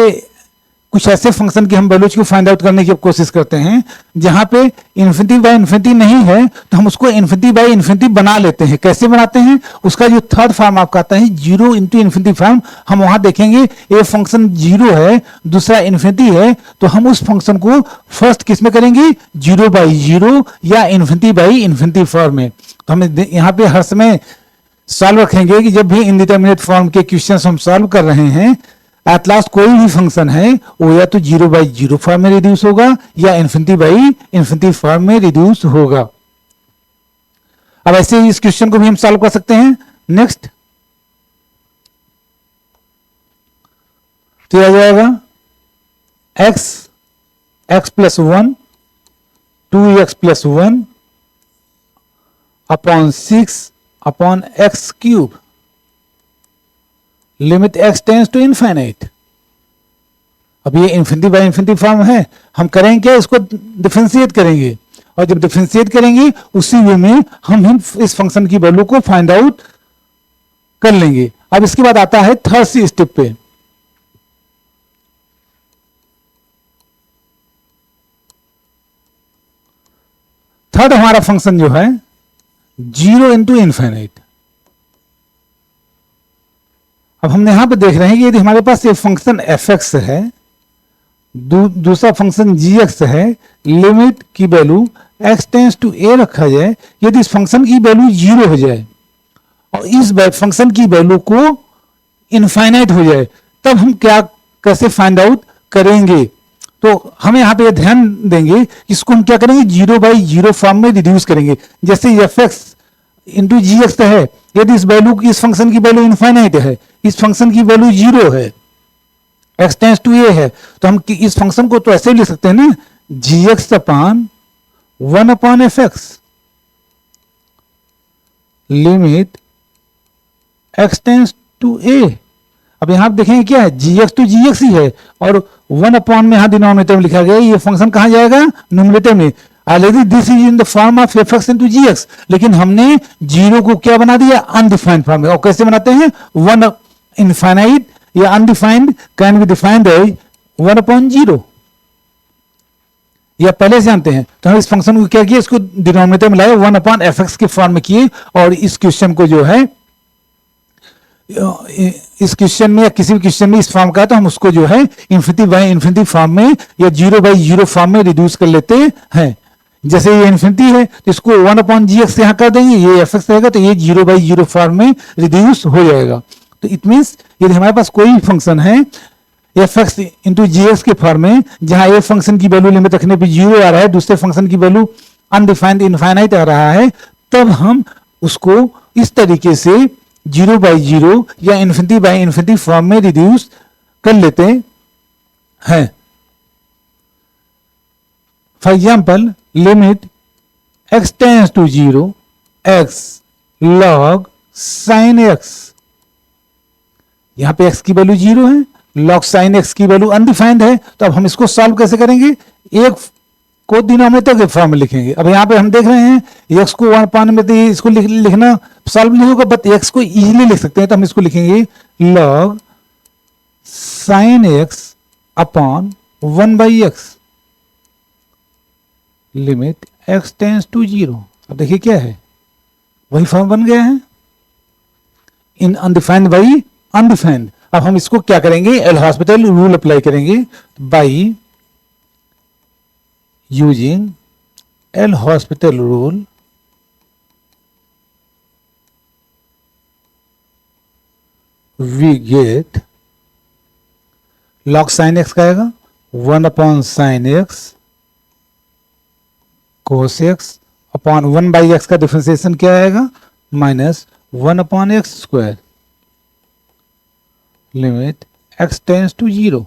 कुछ ऐसे फंक्शन की हम वैल्यूज को फाइंड आउट करने की कोशिश करते हैं जहां पे इन्फिनिटी बाय इन्फिनिटी नहीं है, तो हम उसको इन्फिनिटी बाय इन्फिनिटी बना लेते हैं। कैसे बनाते हैं, उसका जो थर्ड फॉर्म आपका आता है 0 इंटू इन्फिनिटी फॉर्म, हम वहां देखेंगे एक फंक्शन 0 है दूसरा इन्फिनिटी है, तो हम उस फंक्शन को फर्स्ट किस में करेंगे 0/0 या इन्फिनिटी बाय इन्फिनिटी फॉर्म में। तो हम यहाँ पे हर समय सॉल्व रखेंगे कि जब भी इनडिटरमिनेट फॉर्म के क्वेश्चन हम सॉल्व कर रहे हैं, एट लास्ट कोई भी फंक्शन है वो या तो 0/0 फॉर्म में रिड्यूस होगा या इन्फिनिटी बाई इन्फिनिटी फॉर्म में रिड्यूस होगा। अब ऐसे ही इस क्वेश्चन को भी हम सॉल्व कर सकते हैं। नेक्स्ट तो आ जाएगा x plus 1 2x plus 1 upon 6 upon x cube limit x tends to infinite. अब ये इन्फिनिटी बाय इन्फिनिटी फॉर्म है, हम करेंगे क्या इसको डिफरेंशिएट करेंगे, और जब डिफरेंशिएट करेंगे उसी वे में हम इस फंक्शन की वैल्यू को फाइंड आउट कर लेंगे। अब इसके बाद आता है थर्ड सी स्टेप पे। थर्ड हमारा फंक्शन जो है 0 इंटू इनफाइनाइट। अब हम यहां पे देख रहे हैं कि यदि हमारे पास ये फंक्शन f(x) है, दूसरा फंक्शन g(x) है, लिमिट की value x tends to a रखा जाए, यदि इस फंक्शन की वैल्यू 0 हो जाए और इस फंक्शन की वैल्यू को इनफाइनाइट हो जाए, तब हम क्या कैसे फाइंड आउट करेंगे। तो हम यहाँ पे ध्यान देंगे, इसको हम क्या करेंगे 0/0 फॉर्म में रिड्यूस करेंगे। जैसे f(x) इंटू g(x) है, यदि इस वैल्यू इस फंक्शन की वैल्यू इनफाइनाइट है, इस फंक्शन की वैल्यू 0 है, x टेंड्स टू a है, तो हम इस फंक्शन को तो ऐसे लिख सकते हैं ना gx upon 1 upon f(x) limit x tends to a। अब यहां आप देखेंगे क्या है gx तो gx ही है, और 1 अपॉन में यहां डिनोमिनेटर में लिखा गया, ये फंक्शन कहां जाएगा न्यूमरेटर में। Already this is in the form of f(x) into gx, लेकिन हमने 0 को क्या बना दिया अनडिफाइंड फॉर्म में। और कैसे बनाते हैं 1 इनफाइनाइट या undefined can be defined as 1/0, या पहले से जानते हैं। तो हम इस फंक्शन को क्या किए, इसको डिनोमिनेटर में लाए 1/f(x) के फॉर्म में किए, और इस क्वेश्चन को जो है इस क्वेश्चन में या किसी भी क्वेश्चन में इस फॉर्म का है, तो हम उसको जो है इन्फिनिटी बाय इन्फिनिटी फॉर्म में या 0/0 फॉर्म में रिड्यूस कर लेते हैं। जैसे ये इन्फिनिटी है तो इसको 1/gx यहां कर देंगे, ये f(x) रहेगा, तो ये 0/0 फॉर्म में रिड्यूस हो जाएगा। तो इट मीन्स यदि हमारे पास कोई भी फंक्शन है f(x) इंटू gx के फॉर्म में, जहां एक फंक्शन की वैल्यू लिमिट रखने पर 0 आ रहा है, दूसरे फंक्शन की वैल्यू अनडिफाइंड इनफाइनाइट आ रहा है, तब हम उसको इस तरीके से 0/0 या इन्फिनिटी बाय इन्फिनिटी फॉर्म में रिड्यूस कर लेते हैं। For example, limit x tends to 0 x log sin x, यहां पे x की वैल्यू 0 है, log sin x की वैल्यू अनडिफाइंड है, तो अब हम इसको सॉल्व कैसे करेंगे? एक को डिनोमिनेटर के फॉर्म में लिखेंगे। अब यहाँ पे हम देख रहे हैं x को 1 में, इसको लिखना सॉल्व नहीं होगा, बट x को इजीली लिख सकते हैं, तो हम इसको लिखेंगे log sin x upon 1/x limit x tends to 0। अब देखिए क्या है, वही फॉर्म बन गया है, इन अनडिफाइंड बाई अनडिफाइंड। अब हम इसको क्या करेंगे? एल हॉस्पिटल रूल अप्लाई करेंगे by using L'Hospital rule we get log sin x का आएगा 1/sin x cos x upon 1/x का डिफरेंशिएशन क्या आएगा? -1/x² limit x tends to 0।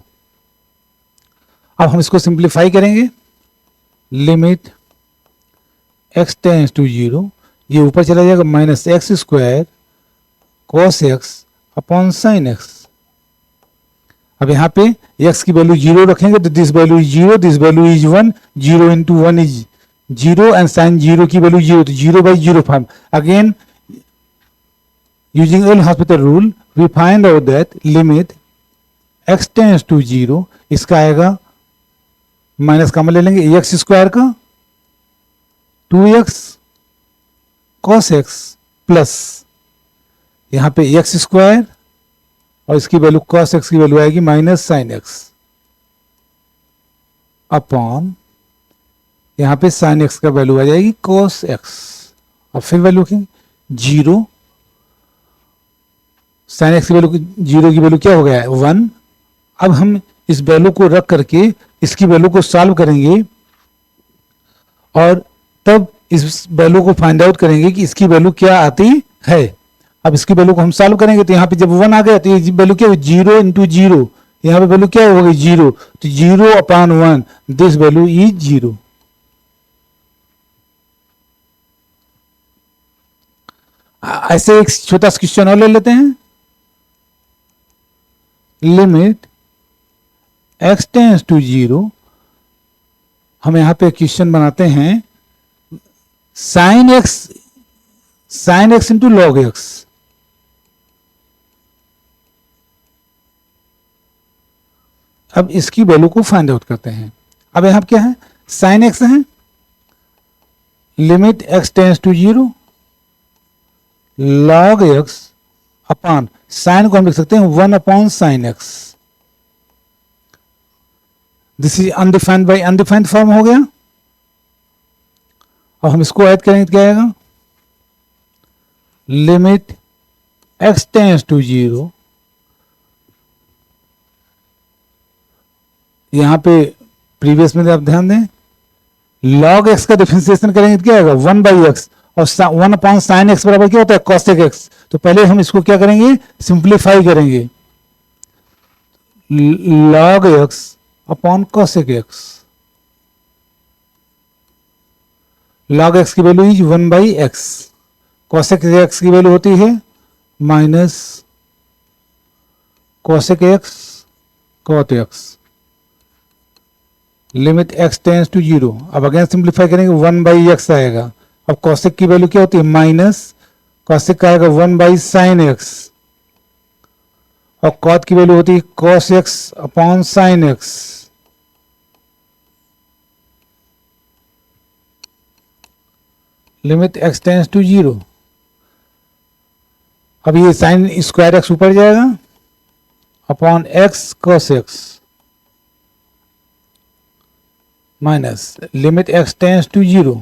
अब हम इसको सिंप्लीफाई करेंगे, लिमिट x टेंड्स टू 0, ये ऊपर चला जाएगा -x² cos x upon sin x। अब यहाँ पे x की वैल्यू 0 रखेंगे तो this value is 0, this value is 1, 0 into 1 is 0 and sin 0 की वैल्यू 0, तो 0/0 form. Again using L'Hospital rule we find out that limit x tends to 0, इसका आएगा माइनस कॉमन ले लेंगे x² का 2x cos x प्लस यहाँ पे x² और इसकी वैल्यू cos x की वैल्यू आएगी -sin x अपॉन यहाँ पे sin x का वैल्यू आ जाएगी cos x, और फिर वैल्यू की 0, sin x की वैल्यू 0 की वैल्यू क्या हो गया है? 1। अब हम इस वैल्यू को रख करके इसकी वैल्यू को सॉल्व करेंगे और तब इस वैल्यू को फाइंड आउट करेंगे कि इसकी वैल्यू क्या आती है। अब इसकी वैल्यू को हम सॉल्व करेंगे तो यहाँ पे जब 1 आ गया तो ये वैल्यू क्या हो? 0 into 0, यहाँ पे वैल्यू क्या हो गई? 0, तो 0/1 दिस वैल्यू इज 0। ऐसे एक छोटा सा क्वेश्चन और ले लेते हैं, लिमिट x टेंड्स टू 0, हम यहां पे क्वेश्चन बनाते हैं sin x into log x। अब इसकी वैल्यू को फाइंड आउट करते हैं। अब यहां क्या है? sin x है, limit x tends to 0 log x upon sine को हम लिख सकते हैं 1/sin x। This is undefined by undefined form हो गया। अब हम इसको ऐड करेंगे तो क्या आएगा? लिमिट x टेंड्स टू 0, यहां पे प्रीवियस में आप ध्यान दें, log x का डिफरेंशिएशन करेंगे तो क्या आएगा? 1/x, और 1/sin x बराबर क्या होता है? cosec x। तो पहले हम इसको क्या करेंगे? सिंप्लीफाई करेंगे, log x upon cosec x। log x की value is 1/x, cosec x की वैल्यू होती है minus cosec x cot x limit x tends to 0। अब अगेन सिंप्लीफाई करेंगे 1/x आएगा। अब cosec की वैल्यू क्या होती है? माइनस cosec का आएगा 1/sin x, और cot की वैल्यू होती है cos x upon sin x। Limit x tends to 0। अब ये sin स्क्वायर x ऊपर जाएगा upon x cos x minus limit x tends to 0।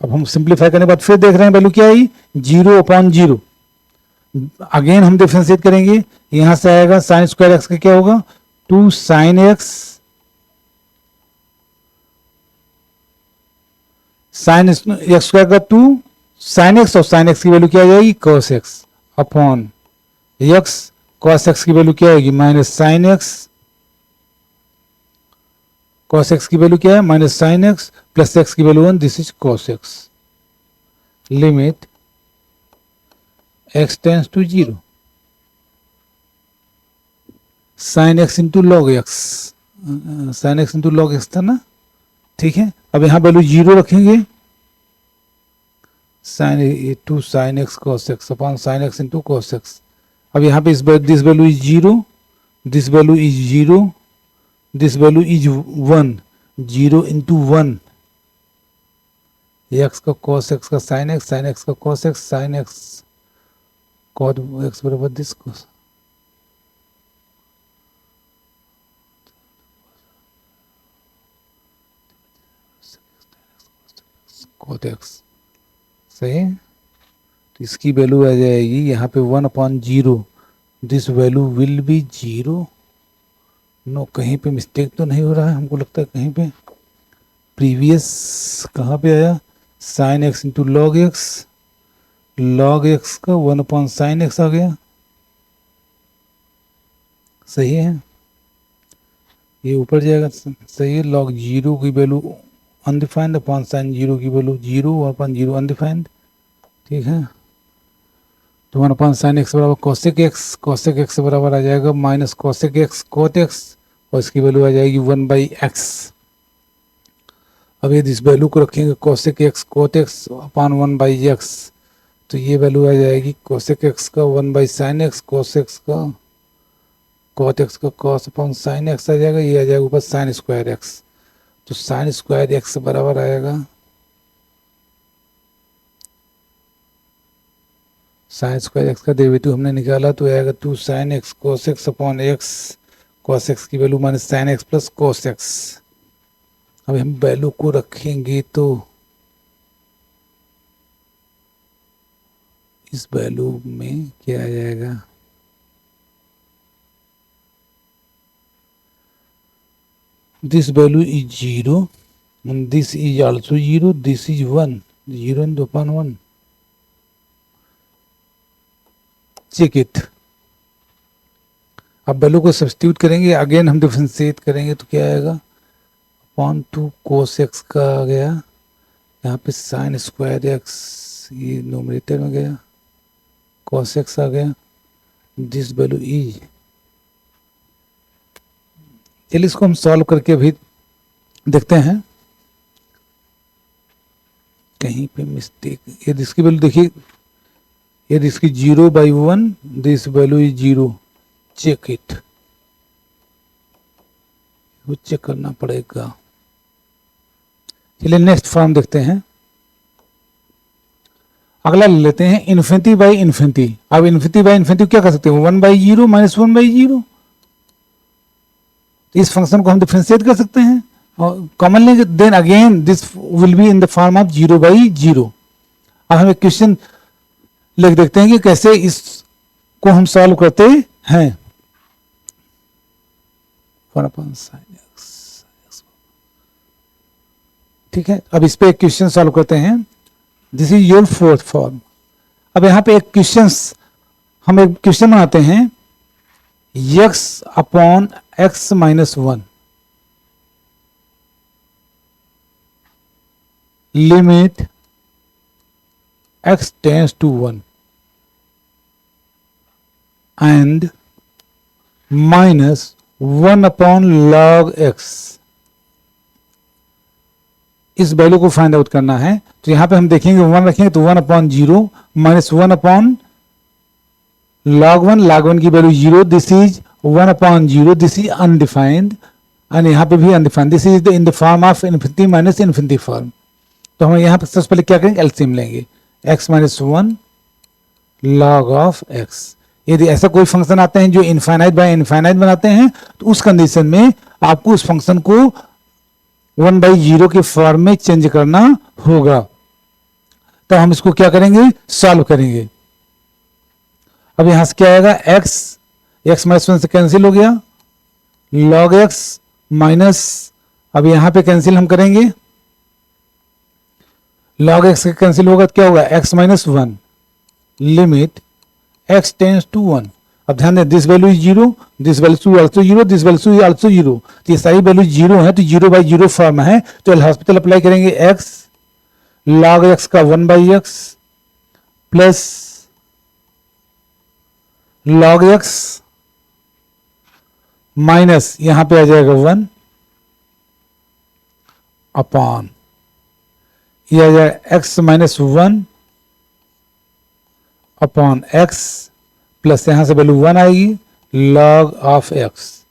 अब हम सिंप्लीफाई करने के बाद फिर देख रहे हैं वैल्यू क्या आई? 0/0। अगेन हम डिफरेंशिएट करेंगे, यहां से आएगा sin स्क्वायर x का क्या होगा? 2sin x sine x square का 2 साइन एक्स, और साइन एक्स की वैल्यू क्या आ जाएगी cos x upon x, cos x की वैल्यू क्या आएगी minus sine x, cos x की वैल्यू क्या है minus sine x plus x की value 1, this is cos x, limit x tends to 0, sine x into log x, sine x into log x था ना, ठीक है। अब यहां वैल्यू 0 रखेंगे, sign to sine x cos x upon sine x into cos x. अब यहाँ पे this value is 0, this value is 0, this value is 1, 0 into 1, x का कॉस एक्स का साइन एक्स, साइन एक्स का cos x, sine x cot x बराबर दिस कॉस, कॉट एक्स, सही है। तो इसकी वैल्यू आ जाएगी यहाँ पे 1/0, this value will be 0। No, कहीं पे मिस्टेक तो नहीं हो रहा है, हमको लगता है कहीं पे प्रीवियस कहाँ पे आया, sign x into log x, log x का 1/sin एक्स आ गया, सही है, ये ऊपर जाएगा, सही है। लॉग 0 की वैल्यू अनडिफाइंड अपॉन साइन 0 की वैल्यू 0 अपॉन 0 अनडिफाइंड, ठीक है। तो 1/sin एक्स बराबर कॉसेक एक्स, कॉसेक एक्स बराबर आ जाएगा minus cosec x cot x, और इसकी वैल्यू आ जाएगी 1/x। अब यदि इस वैल्यू को रखेंगे cosec x cot x upon 1/x, तो ये वैल्यू आ जाएगी कोसेक एक्स का 1/sin एक्स, कोस एक्स का कोट एक्स का कॉस अपॉन साइन एक्स आ जाएगा, ये आ जाएगा ऊपर साइन स्क्वायर एक्स। तो साइन स्क्वायर एक्स बराबर आएगा, साइन स्क्वायर एक्स का डेरिवेटिव हमने निकाला तो आएगा 2 sin x cos x upon x, cos x की value minus sine x plus cos x. अब हम वैल्यू को रखेंगे तो इस वैल्यू में क्या आ जाएगा, this value is 0, this is also 0, this is 1, 0 and upon 1, check it. अब वैल्यू को सब्स्टिट्यूट करेंगे, अगेन हम डिफरेंशिएट करेंगे तो क्या आएगा अपॉन 2 कोस एक्स का आ गया, यहाँ पे साइन स्क्वायर एक्स ये नोमिनेटर में गया, कॉस एक्स आ गया, दिस वैल्यू इज, चलिए इसको हम सॉल्व करके अभी देखते हैं कहीं पे मिस्टेक। ये इसकी वैल्यू देखिए, ये इसकी 0/1, this value is 0, check it, वो चेक करना पड़ेगा। चलिए नेक्स्ट फॉर्म देखते हैं, अगला ले लेते हैं इन्फिनिटी बाई इन्फिनिटी। अब इन्फिनिटी बाई इन्फिनिटी क्या कर सकते हैं, 1/0 माइनस 1/0, इस फंक्शन को हम डिफरेंशिएट कर सकते हैं और कॉमन लेंगे, then again this will be in the form of 0/0। अब हम एक क्वेश्चन लिख देखते हैं कि कैसे इसको हम सॉल्व करते हैं। 1/sin x, ठीक है। अब इस पे एक क्वेश्चन सॉल्व करते हैं, this is your fourth form. अब यहां पे एक क्वेश्चन, हम एक क्वेश्चन बनाते हैं, x/(x-1) limit x tends to 1 and -1/log x, इस वैल्यू को फाइंड आउट करना है। तो यहां पे हम देखेंगे 1 रखेंगे तो 1/0 माइनस 1/log 1, log 1 की value 0, this is 1/0, this is undefined, and यहाँ पे भी undefined, this is in the form of infinity minus infinity form. तो हम यहाँ पे सबसे पहले क्या करेंगे, एलसीएम लेंगे, x-1 log of x। यदि ऐसा कोई फंक्शन आते हैं जो इनफाइनाइट बाय इनफाइनाइट बनाते हैं, तो उस कंडीशन में आपको उस फंक्शन को 1/0 के फॉर्म में चेंज करना होगा। तो हम इसको क्या करेंगे, सॉल्व करेंगे। अब यहां से क्या आएगा, x-1 से कैंसिल हो गया, log x माइनस, अब यहां पे कैंसिल हम करेंगे लॉग एक्स कैंसिल होगा तो क्या होगा, x minus one, limit x tends to one. अब ध्यान दें, this value is zero, this value also zero, this value also zero, तो ये सारी वैल्यू जीरो है, तो जीरो बाई जीरो फॉर्म है, तो एल हॉस्पिटल अप्लाई करेंगे, एक्स लॉग एक्स का one by x plus log x minus यहां पे आ जाएगा वन अपॉन ये आ जाएगा x minus one upon x plus यहां से वैल्यू वन आएगी, log of x,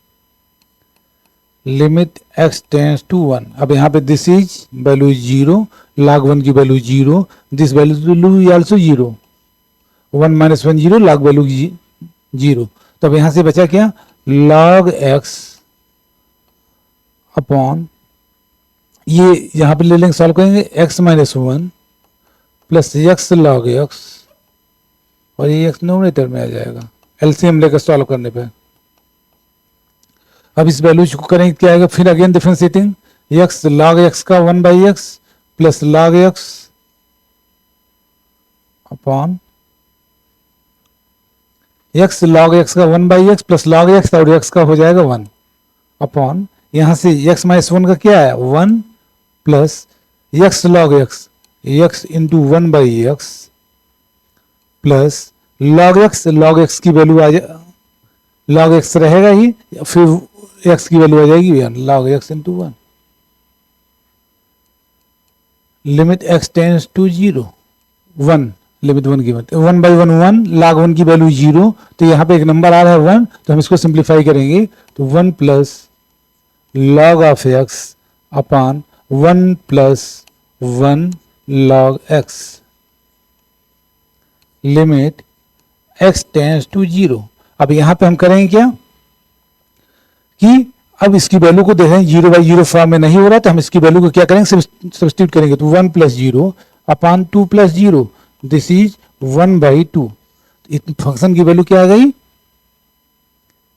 limit x tends to one. अब यहाँ पे this is value zero, log one की value zero, this value also zero, one minus one zero, log value zero. तो अब यहां से बचा क्या, लॉग एक्स अपॉन ये यहां पे ले लेंगे, सॉल्व करेंगे, x minus one plus x log x, और ये एक्स नोमिनेटर में आ जाएगा एलसीएम लेकर सॉल्व करने पे। अब इस वैल्यू को करेंगे क्या आएगा, फिर again differentiating, x log x का one by x plus log x upon x log x का one by x plus log x, और एक्स का हो जाएगा वन अपॉन यहां से एक्स माइनस वन का क्या है, one plus x log x into one by x plus log x की वैल्यू आ जाए, लॉग एक्स रहेगा ही, फिर एक्स की वैल्यू आ जाएगी one, log x into one, limit x tends to zero one, limit one की one by one one, log one की वैल्यू जीरो, तो यहाँ पे एक नंबर आ रहा है वन, तो हम इसको सिंप्लीफाई करेंगे, तो one plus log of x upon one plus one log x, limit x tends to zero. अब यहां पे हम करेंगे क्या कि अब इसकी वैल्यू को देखें, जीरो बाई जीरो फॉर्म में नहीं हो रहा, तो हम इसकी वैल्यू को क्या करेंगे, सब्स्टिट्यूट करेंगे, तो one plus zero upon two plus zero, this is one by two. Function की वैल्यू क्या आ गई,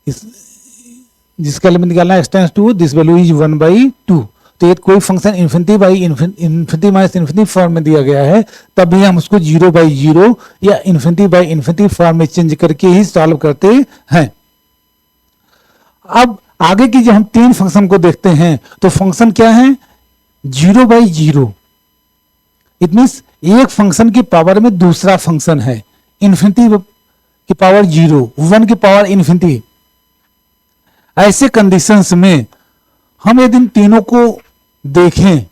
इस जिसका लिमिट निकालना है x tends to, this value is one by two. तो ये कोई function infinity by infinity minus infinity form में दिया गया है, तब भी हम उसको जीरो बाई जीरो या इन्फिनिटी बाई इन्फिनिटी फॉर्म में चेंज करके ही सॉल्व करते हैं। अब आगे की जो हम तीन फंक्शन को देखते हैं, तो फंक्शन क्या है, zero by zero, it means एक फंक्शन की पावर में दूसरा फंक्शन है, इन्फिनिटी की पावर जीरो, वन की पावर इन्फिनिटी। ऐसे कंडीशंस में हम यदि इन तीनों को देखें,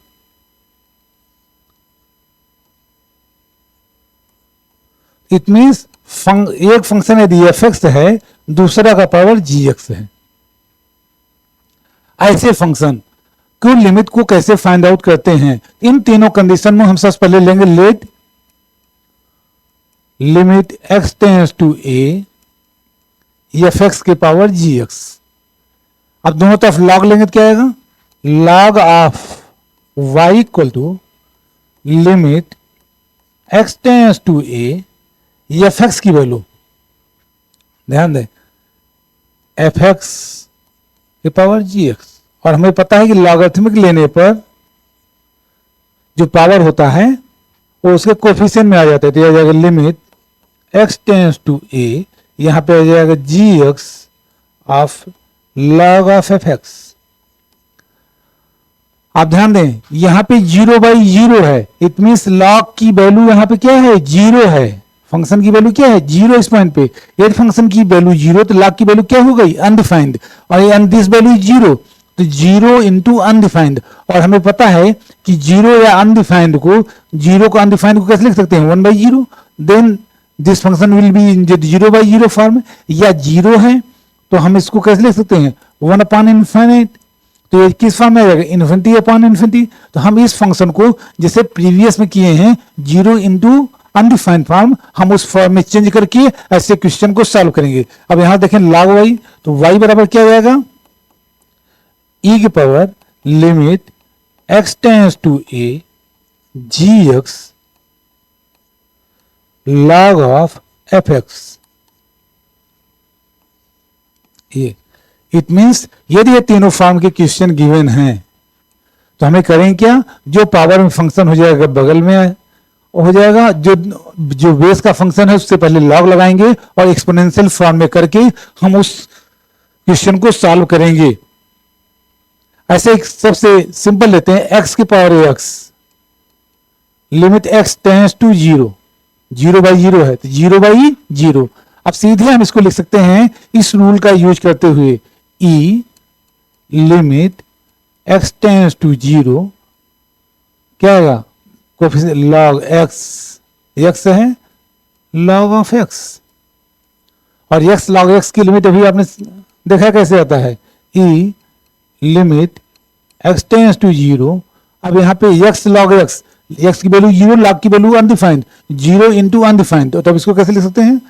इट मीन्स एक फंक्शन यदि एफ एक्स है, दूसरा का पावर जी एक्स है, ऐसे फंक्शन को लिमिट को कैसे फाइंड आउट करते हैं, इन तीनों कंडीशन में हम सबसे पहले लेंगे let limit x tends to a f x के पावर जी एक्स। अब दोनों तरफ लॉग लेंगे तो क्या आएगा, log of y equal to limit x tends to a f x की वैल्यू, ध्यान दें, एफ एक्स के पावर जी एक्स। और हमें पता है कि लॉगरिथमिक लेने पर जो पावर होता है वो उसके कोफिशिएंट में आ जाता है, तो यह आ जाएगा limit x tends to a, यहां पे आ जाएगा g x of log of f x. आप ध्यान दें, यहां पे जीरो बाई जीरो है, इट मीन्स लॉग की वैल्यू यहां पे क्या है, जीरो है, फंक्शन की वैल्यू क्या है, जीरो इस पॉइंट पे। यदि फंक्शन की वैल्यू जीरो, तो लॉग की वैल्यू क्या हो गई, अनडिफाइंड, और दिस वैल्यू जीरो, तो जीरो इंटू अनडिफाइंड। और हमें पता है कि जीरो या अनडिफाइंड को, जीरो को अनडिफाइंड को कैसे लिख सकते हैं, one by zero, then this function will be in zero by zero form. या जीरो है तो हम इसको कैसे लिख सकते हैं, वन अपॉन इन्फिनिट, तो ये किस फॉर्म में आ जाएगा, इन्फिनिटी अपॉन इन्फिनिटी। तो हम इस फंक्शन को जैसे प्रीवियस में किए हैं, जीरो इंटू अनडिफाइंड फॉर्म, हम उस फॉर्म में चेंज करके ऐसे क्वेश्चन को सॉल्व करेंगे। अब यहां देखें लॉग वाई, तो वाई बराबर क्या हो जाएगा, ई की power limit x tends to a g x log of f x. ये इट मीन्स यदि ये तीनों फॉर्म के क्वेश्चन गिवन हैं, तो हमें करें क्या, जो पावर में फंक्शन हो जाएगा बगल में हो जाएगा, जो जो बेस का फंक्शन है उससे पहले लॉग लगाएंगे और एक्सपोनेंशियल फॉर्म में करके हम उस क्वेश्चन को सॉल्व करेंगे। ऐसे एक सबसे सिंपल लेते हैं, x की power x, limit x tends to 0, 0/0 है तो 0/0। अब सीधे हम इसको लिख सकते हैं इस रूल का यूज करते हुए, e limit x tends to 0 क्या आएगा, कोफिशिएंट log x है log ऑफ x, और x log x की लिमिट अभी आपने देखा कैसे आता है, e limit x tends to 0। अब यहाँ पे x log x, x की वैल्यू 0, log की वैल्यू अनडिफाइंड, 0 इंटू अनडिफाइंड, तो तब इसको कैसे लिख सकते हैं,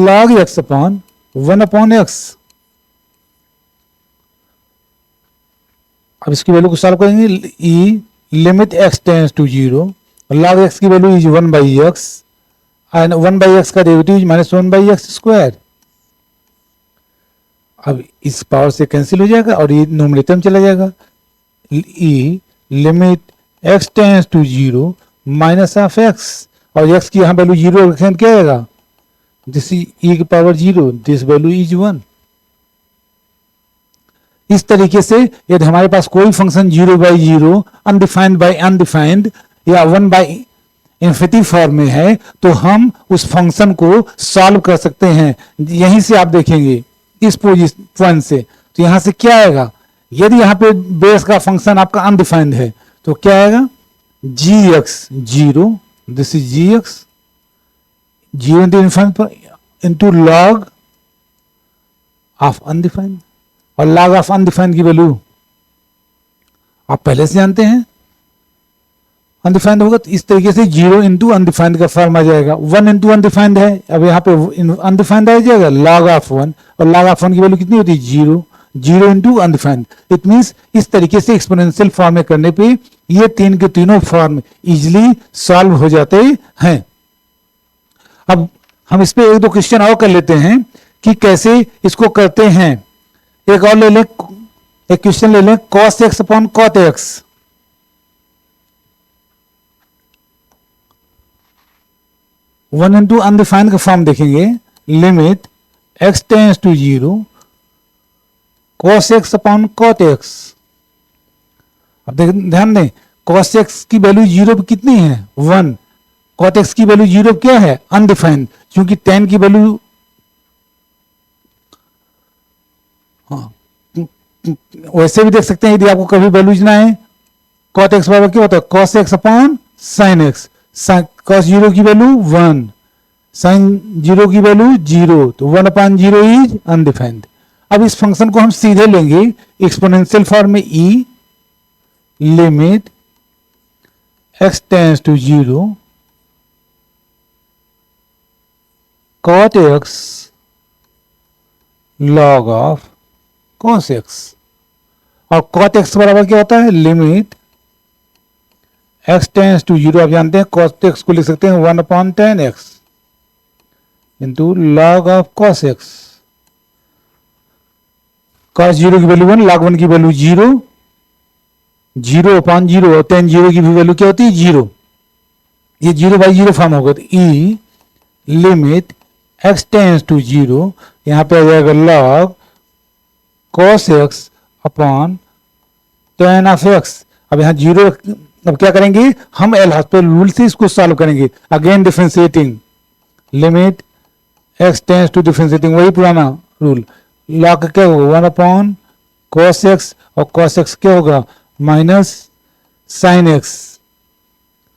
log x अपॉन 1/x। अब इसकी वैल्यू को सॉल्व करेंगे, e limit x tends to 0, log x की value is 1/x and 1/x का डेरिवेटिव इज -1/x²। अब इस पावर से कैंसिल हो जाएगा और ये न्यूमरेटर में चला जाएगा, e limit x tends to 0 minus of x, और x की यहाँ वैल्यू 0 रखें क्या आएगा, दिस इज e की पावर 0, दिस वैल्यू इज 1। इस तरीके से यदि हमारे पास कोई फंक्शन 0/0, अनडिफाइंड बाय अनडिफाइंड या 1/∞ फॉर्म में है तो हम उस फंक्शन को सॉल्व कर सकते हैं। यहीं से आप देखेंगे इस पॉइंट से, तो यहां से क्या आएगा, यदि यहाँ पे बेस का फंक्शन आपका अनडिफाइंड है तो क्या आएगा, gx 0, this is gx 0 into log of undefined, और log ऑफ अनडिफाइंड की वैल्यू आप पहले से जानते हैं, अनडिफाइंड होगा तो इस तरीके से 0 इंटू अनडिफाइंड का फॉर्म आ जाएगा। 1 इंटू अनडिफाइंड है, अब यहाँ पे अनडिफाइंड आ जाएगा log ऑफ 1, और log ऑफ 1 की वैल्यू कितनी होती है, 0, 0 इंटू अनडिफाइंड। इट मीन्स इस तरीके से एक्सपोनेंशियल फॉर्म में करने पे ये तीन के तीनों फॉर्म इजिली सॉल्व हो जाते हैं। अब हम इस पे एक दो क्वेश्चन और कर लेते हैं कि कैसे इसको करते हैं। एक और ले लें, एक क्वेश्चन ले लें, cos x upon cot x। One into undefined का फॉर्म देखेंगे, limit x tends to 0 cos x upon cot x। अब ध्यान दें, cos x की वैल्यू 0 पे कितनी है, 1, cot x की वैल्यू 0 क्या है, अनडिफाइंड, क्योंकि tan की वैल्यू वैसे भी देख सकते हैं, यदि आपको कभी वैल्यू ना है, cot x बराबर क्या होता है, cos x upon sin x, cos 0 की वैल्यू 1, sin 0 की वैल्यू 0, तो 1/0 इज अनडिफाइंड। अब इस फंक्शन को हम सीधे लेंगे एक्सपोनेंशियल फॉर्म में, e limit x tends to 0 cot x log of cos x, और cot x बराबर क्या होता है, लिमिट x टेंड्स टू 0, आप जानते हैं cos x को लिख सकते हैं 1/tan x into log of cos x। cos 0 की वैल्यू 1, log 1 की वैल्यू 0, 0/0, और tan 0 की भी वैल्यू क्या होती है, 0, ये 0/0 फॉर्म होगा, तो e limit x tends to 0, यहां पे आ जाएगा log cos x upon tan of x। अब यहाँ 0, अब क्या करेंगे हम, एल हॉस्पिटल रूल से इसको सॉल्व करेंगे, again differentiating, limit x tends to differentiating, वही पुराना रूल, log क्या होगा 1/cos x, और cos x क्या होगा minus sin x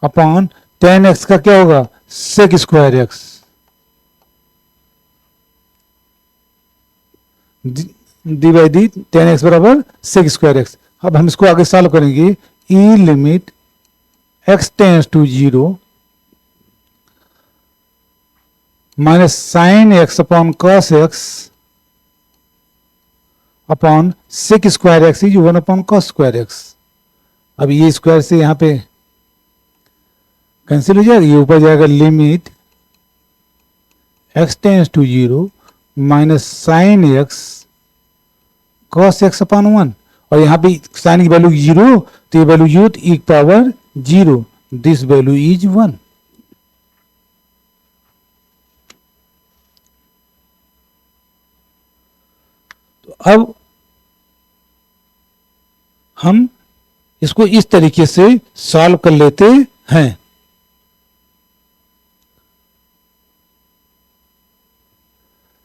upon tan x का क्या होगा sec² x, D by d tan x बराबर sec² x। अब हम इसको आगे सॉल्व करेंगे, e limit x tends to 0 minus sin x upon cos x upon sec² x is 1/cos² x। अब ये स्क्वायर से यहां पे कैंसिल हो जाएगा, ये ऊपर जाएगा, limit x tends to 0 minus sin x cos x upon 1, और यहाँ पे साइन की वैल्यू 0, तो ये value youth E power 0, this value is 1। तो अब हम इसको इस तरीके से सॉल्व कर लेते हैं।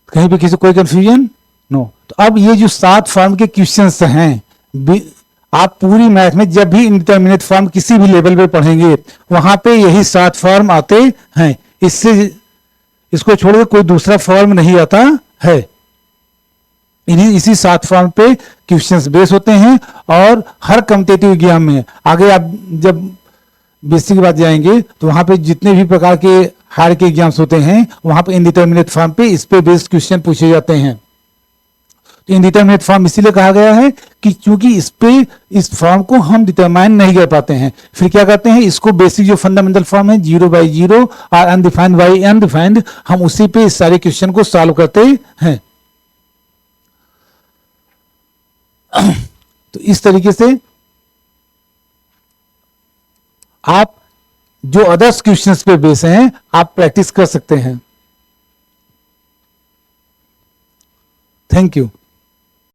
कहीं पे किसी कोई कंफ्यूजन? नो। तो अब ये जो 7 फॉर्म के क्वेश्चंस हैं, आप पूरी मैथ में जब भी इंडिटरमिनेट फॉर्म किसी भी लेवल पे पढ़ेंगे वहां पे यही 7 फॉर्म आते हैं। इससे इसको छोड़कर कोई दूसरा फॉर्म नहीं आता है। इसी 7 फॉर्म पे क्वेश्चंस बेस होते हैं और हर कॉम्पिटिटिव एग्जाम में आगे आप जब बेसिक बात जाएंगे तो वहां पे जितने भी प्रकार के हायर के एग्जाम्स होते हैं वहां पे इनडिटरमिनेट फॉर्म पे इस पे बेस्ड क्वेश्चन पूछे जाते हैं। तो इनडिटरमिनेट फॉर्म इसीलिए कहा गया है कि क्योंकि इस फॉर्म को हम डिटरमाइन नहीं कर पाते हैं, फिर क्या करते हैं, इसको बेसिक जो फंडामेंटल फॉर्म है 0 by 0 और अनडिफाइंड बाई अनडिफाइंड, हम उसी पे इस सारे क्वेश्चन को सॉल्व करते हैं। तो इस तरीके से आप जो अदर्स क्वेश्चंस पे बेस हैं आप प्रैक्टिस कर सकते हैं। Thank you.